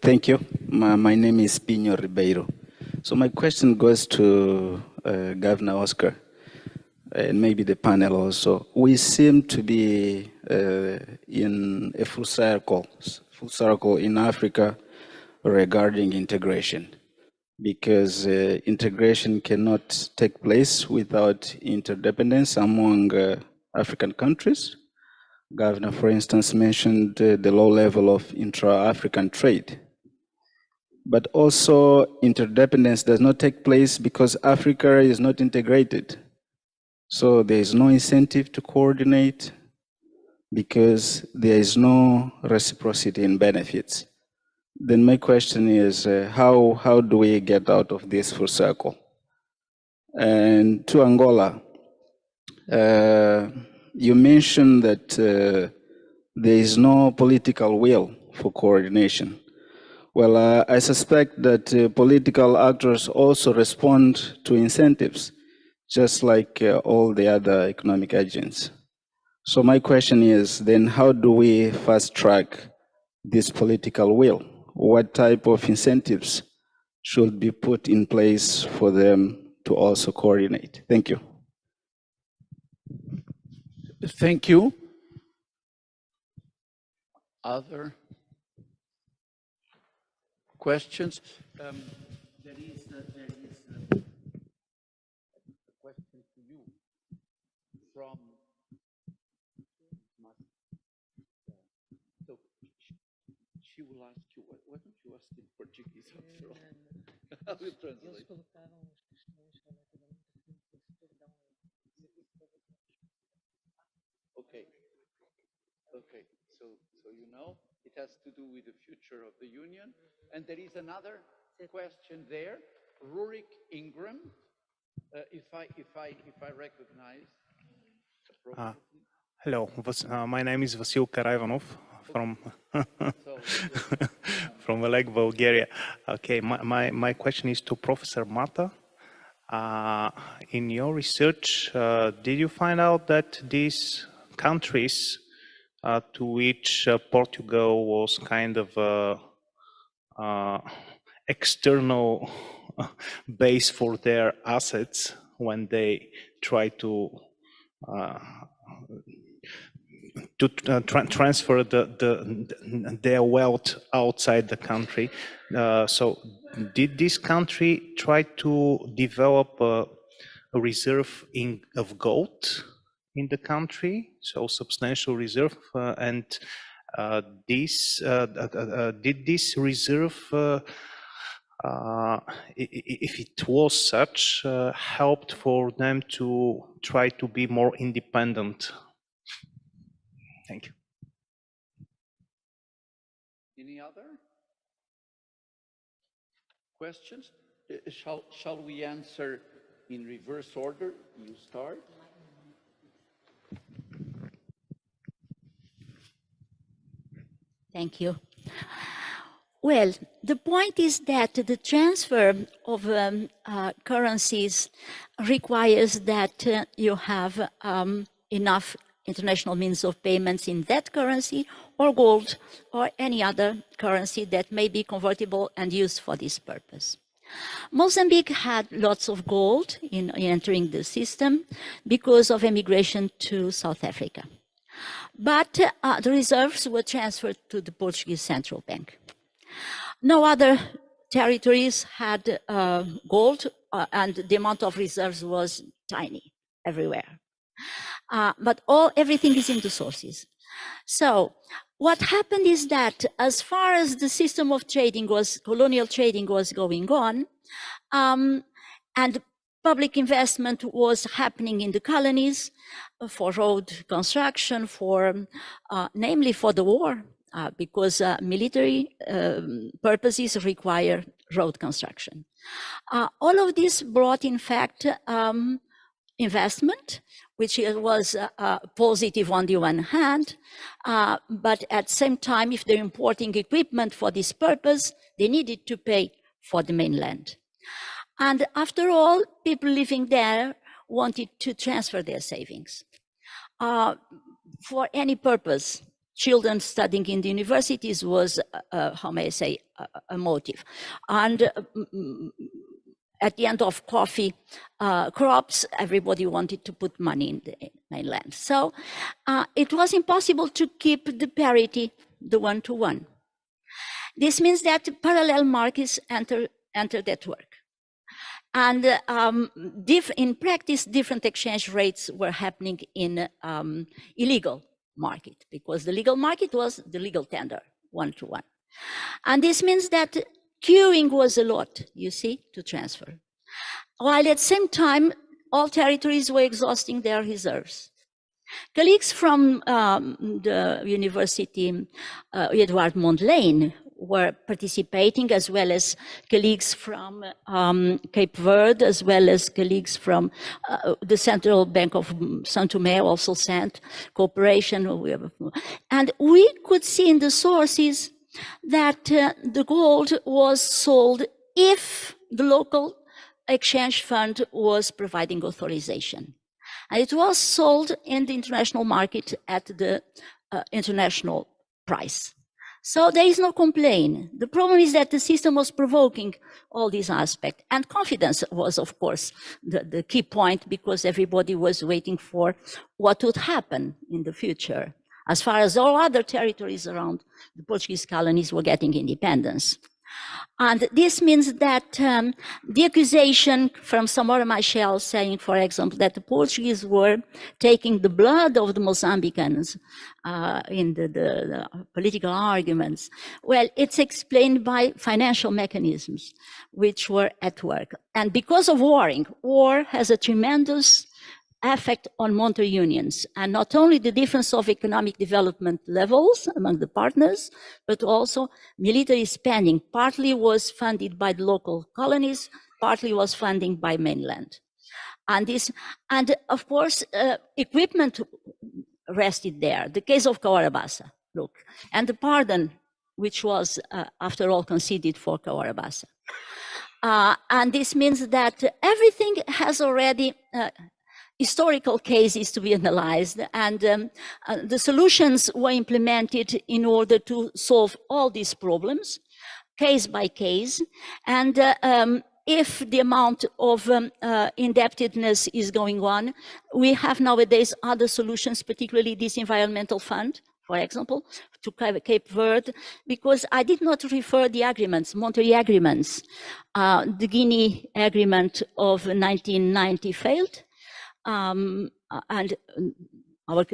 Speaker 8: thank you. My name is Pinho Ribeiro. So my question goes to Governor Oscar, and maybe the panel also. We seem to be in a full circle in Africa regarding integration, because integration cannot take place without interdependence among African countries. Governor, for instance, mentioned the low level of intra-African trade. But also interdependence does not take place because Africa is not integrated. So there is no incentive to coordinate because there is no reciprocity in benefits. Then my question is, how do we get out of this full circle? And to Angola, you mentioned that there is no political will for coordination. Well, I suspect that political actors also respond to incentives, just like all the other economic agents. So my question is, then how do we fast track this political will? What type of incentives should be put in place for them to also coordinate? Thank you.
Speaker 2: Thank you. Other questions? There is a question to you from. So she will ask you. Why don't you ask in Portuguese after all? I will translate. Okay. Okay. So you know, it has to do with the future of the union. And there is another question there, Rurik Ingram, if I recognize appropriately.
Speaker 9: Hello, my name is Vasil Karaivanov from from Oleg, Bulgaria. Okay, my question is to Professor Mata. In your research, did you find out that these countries to which Portugal was kind of external base for their assets when they try to transfer their wealth outside the country. So did this country try to develop a reserve of gold in the country, so substantial reserve, and did this reserve, if it was such, helped for them to try to be more independent? Thank you.
Speaker 2: Any other questions? Shall we answer in reverse order? You start.
Speaker 6: Thank you. Well, the point is that the transfer of currencies requires that you have enough international means of payments in that currency or gold or any other currency that may be convertible and used for this purpose. Mozambique had lots of gold in entering the system because of emigration to South Africa. But the reserves were transferred to the Portuguese Central Bank. No other territories had gold, and the amount of reserves was tiny everywhere. But everything is in the sources. So what happened is that as far as the system of trading colonial trading was going on, and public investment was happening in the colonies for road construction, namely for the war, because military purposes require road construction. All of this brought, in fact, investment, which was positive on the one hand, but at the same time, if they're importing equipment for this purpose, they needed to pay for the mainland. And after all, people living there wanted to transfer their savings for any purpose. Children studying in the universities was, how may I say, a motive. And at the end of coffee crops, everybody wanted to put money in the mainland. So it was impossible to keep the parity, the one-to-one. This means that parallel markets entered at work. And in practice, different exchange rates were happening in illegal market, because the legal market was the legal tender, one-to-one. And this means that queuing was a lot, you see, to transfer. While at the same time, all territories were exhausting their reserves. Colleagues from the University Edward Mondlane were participating, as well as colleagues from Cape Verde, as well as colleagues from the Central Bank of São Tomé, also sent cooperation. And we could see in the sources that the gold was sold if the local exchange fund was providing authorization. And it was sold in the international market at the international price. So there is no complaint. The problem is that the system was provoking all these aspects. And confidence was, of course, the key point, because everybody was waiting for what would happen in the future, as far as all other territories around the Portuguese colonies were getting independence. And this means that the accusation from Samora Machel saying, for example, that the Portuguese were taking the blood of the Mozambicans in the political arguments, well, it's explained by financial mechanisms which were at work. And because of warring, war has a tremendous effect on monetary unions, and not only the difference of economic development levels among the partners, but also military spending. Partly was funded by the local colonies, partly was funded by mainland. And of course, equipment rested there. The case of Kawarabasa, look, and the pardon, which was, after all, conceded for Kawarabasa. And this means that everything has already historical cases to be analyzed, and the solutions were implemented in order to solve all these problems, case by case. And if the amount of indebtedness is going on, we have nowadays other solutions, particularly this environmental fund, for example, to Cape Verde, because I did not refer the agreements, monetary agreements. The Guinea agreement of 1990 failed. And our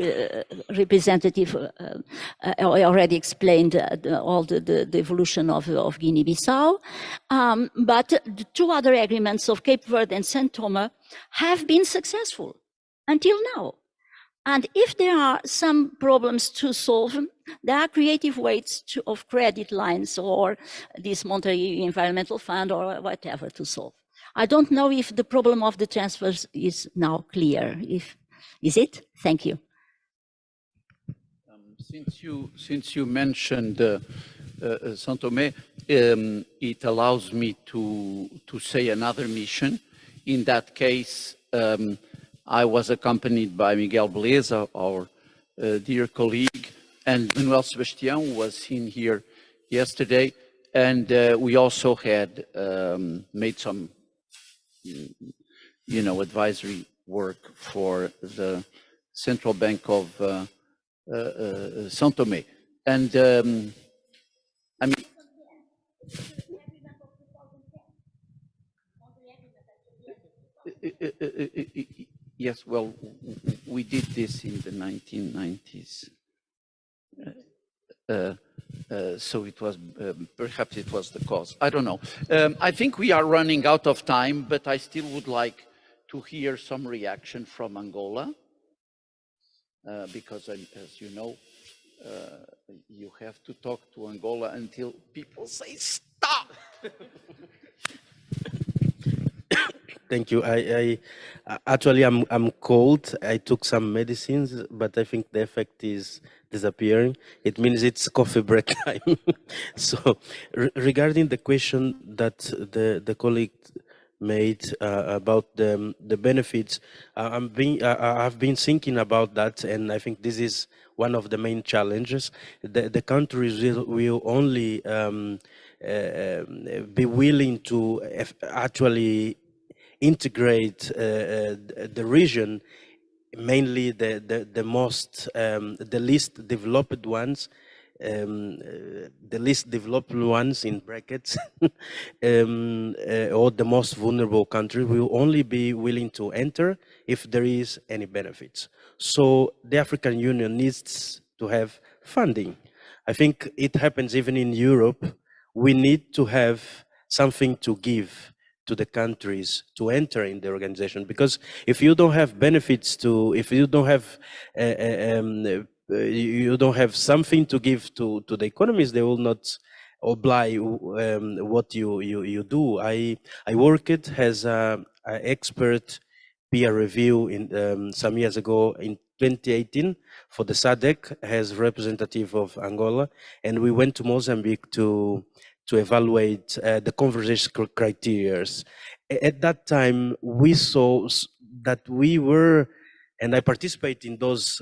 Speaker 6: representative already explained all the evolution of Guinea-Bissau. But the two other agreements of Cape Verde and St. Thomas have been successful until now. And if there are some problems to solve, there are creative ways of credit lines or this Monterey Environmental Fund or whatever to solve. I don't know if the problem of the transfers is now clear. Is it? Thank you.
Speaker 2: Since you mentioned São Tomé, it allows me to say another mission. In that case, I was accompanied by Miguel Beleza, our dear colleague, and Manuel Sebastião, who was seen here yesterday. And we also had made some, advisory work for the Central Bank of São Tomé. And I mean, yes, well, we did this in the 1990s. So it was, perhaps it was the cause. I don't know. I think we are running out of time, but I still would like to hear some reaction from Angola. Because as you know, you have to talk to Angola until people say stop.
Speaker 5: Thank you. I actually I'm cold. I took some medicines, but I think the effect is disappearing. It means it's coffee break time. So regarding the question that the colleague made about the benefits, I've been thinking about that, and I think this is one of the main challenges. The countries will only be willing to actually integrate the region, mainly the least developed ones, the least developed ones in brackets, or the most vulnerable country will only be willing to enter if there is any benefits. So the African Union needs to have funding. I think it happens even in Europe. We need to have something to give to the countries to enter in the organization, because if you don't have benefits if you don't have something to give to the economies, they will not oblige what you do. I worked as an expert peer review in some years ago in 2018 for the SADC as representative of Angola, and we went to Mozambique to evaluate the convergence criteria. At that time, we saw that we were, and I participate in those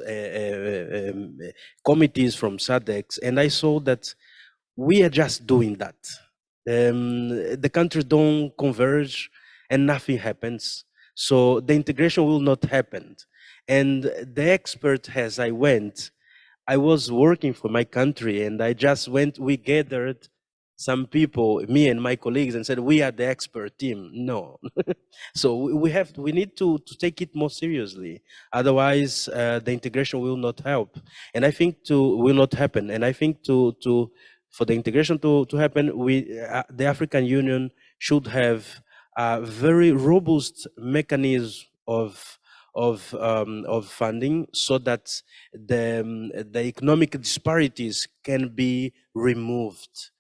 Speaker 5: committees from SADC, and I saw that we are just doing that. The countries don't converge and nothing happens. So the integration will not happen. And the expert, as I was working for my country, and I just went, we gathered some people, me and my colleagues, and said, we are the expert team. No. So we need to take it more seriously. Otherwise, the integration will not help. And I think will not happen. And I think for the integration to happen, the African Union should have a very robust mechanism of funding, so that the economic disparities can be removed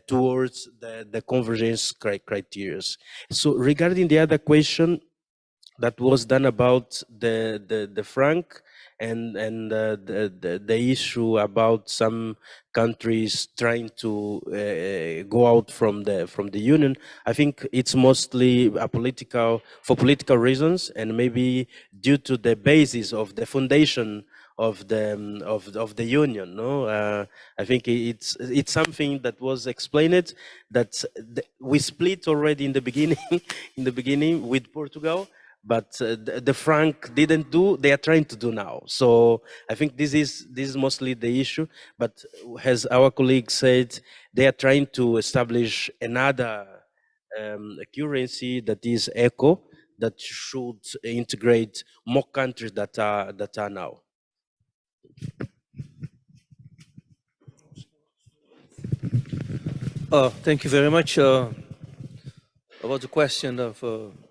Speaker 5: towards the convergence criteria. So regarding the other question that was done about the franc and the issue about some countries trying to go out from the union, I think it's mostly for political reasons, and maybe due to the basis of the foundation of the union. No, I think it's something that was explained, that we split already in the beginning with Portugal. But the franc didn't do. They are trying to do now. So I think this is mostly the issue. But as our colleague said, they are trying to establish another currency that is ECO, that should integrate more countries that are now.
Speaker 4: Thank you very much. About the question of,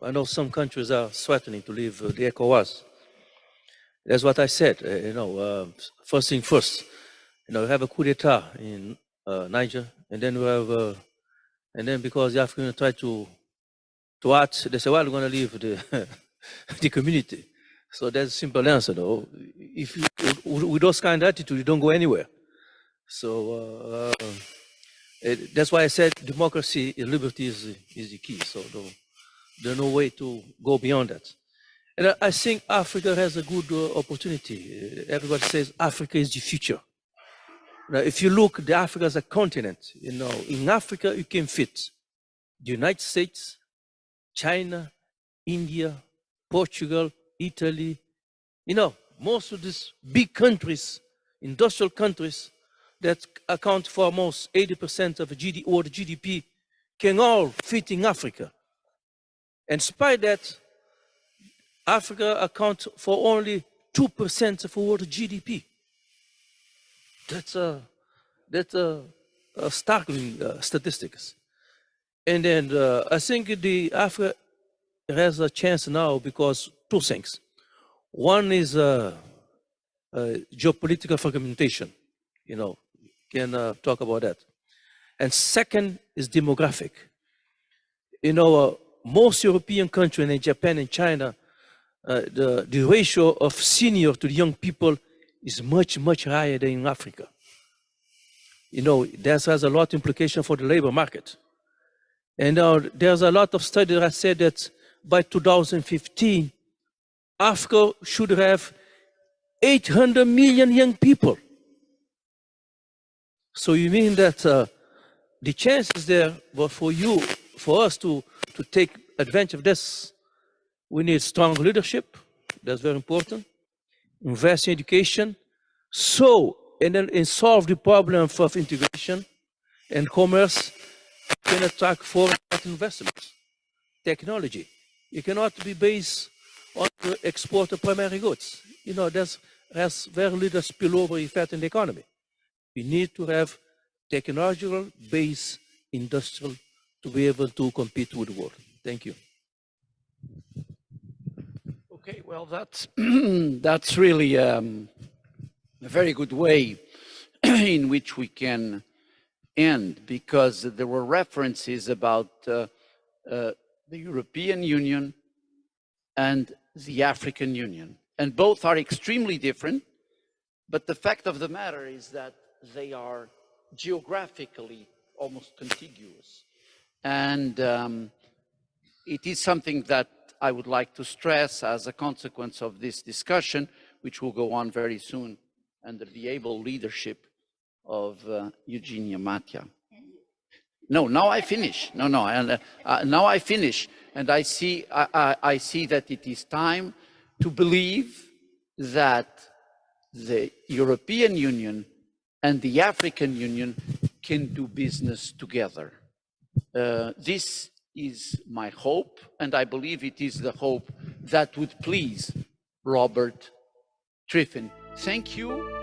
Speaker 4: I know some countries are threatening to leave the ECOWAS. That's what I said. First thing first. We have a coup d'état in Niger, and then we have, and then because the Africans try to act, they say, well, we're going to leave the the community. So that's a simple answer, though. If you, with those kind of attitude, you don't go anywhere. So that's why I said democracy and liberty is the key. So there's no way to go beyond that. And I think Africa has a good opportunity. Everybody says Africa is the future. Now, if you look at Africa as a continent, in Africa you can fit the United States, China, India, Portugal, Italy. Most of these big countries, industrial countries that account for almost 80% of the world GDP, can all fit in Africa. And despite that, Africa accounts for only 2% of world GDP. That's a startling statistics. And then I think Africa has a chance now because two things. One is geopolitical fragmentation. Can talk about that. And second is demographic. Most European countries and Japan and China, the ratio of senior to the young people is much, much higher than in Africa. That has a lot of implication for the labor market. And there's a lot of studies that said that by 2015, Africa should have 800 million young people. So you mean that the chance is there, but for us to take advantage of this, we need strong leadership. That's very important. Invest in education, and solve the problem of integration and commerce. Can attract foreign investments. Technology. You cannot be based on the export of primary goods. There's very little spillover effect in the economy. We need to have technological-based industrial to be able to compete with the world. Thank you.
Speaker 2: Okay, well, that's really a very good way in which we can end, because there were references about the European Union and the African Union. And both are extremely different, but the fact of the matter is that they are geographically almost contiguous. And it is something that I would like to stress as a consequence of this discussion, which will go on very soon under the able leadership of Eugenia Matia. No, now I finish. Now I finish, and I see that it is time to believe that the European Union and the African Union can do business together. This is my hope, and I believe it is the hope that would please Robert Triffin. Thank you.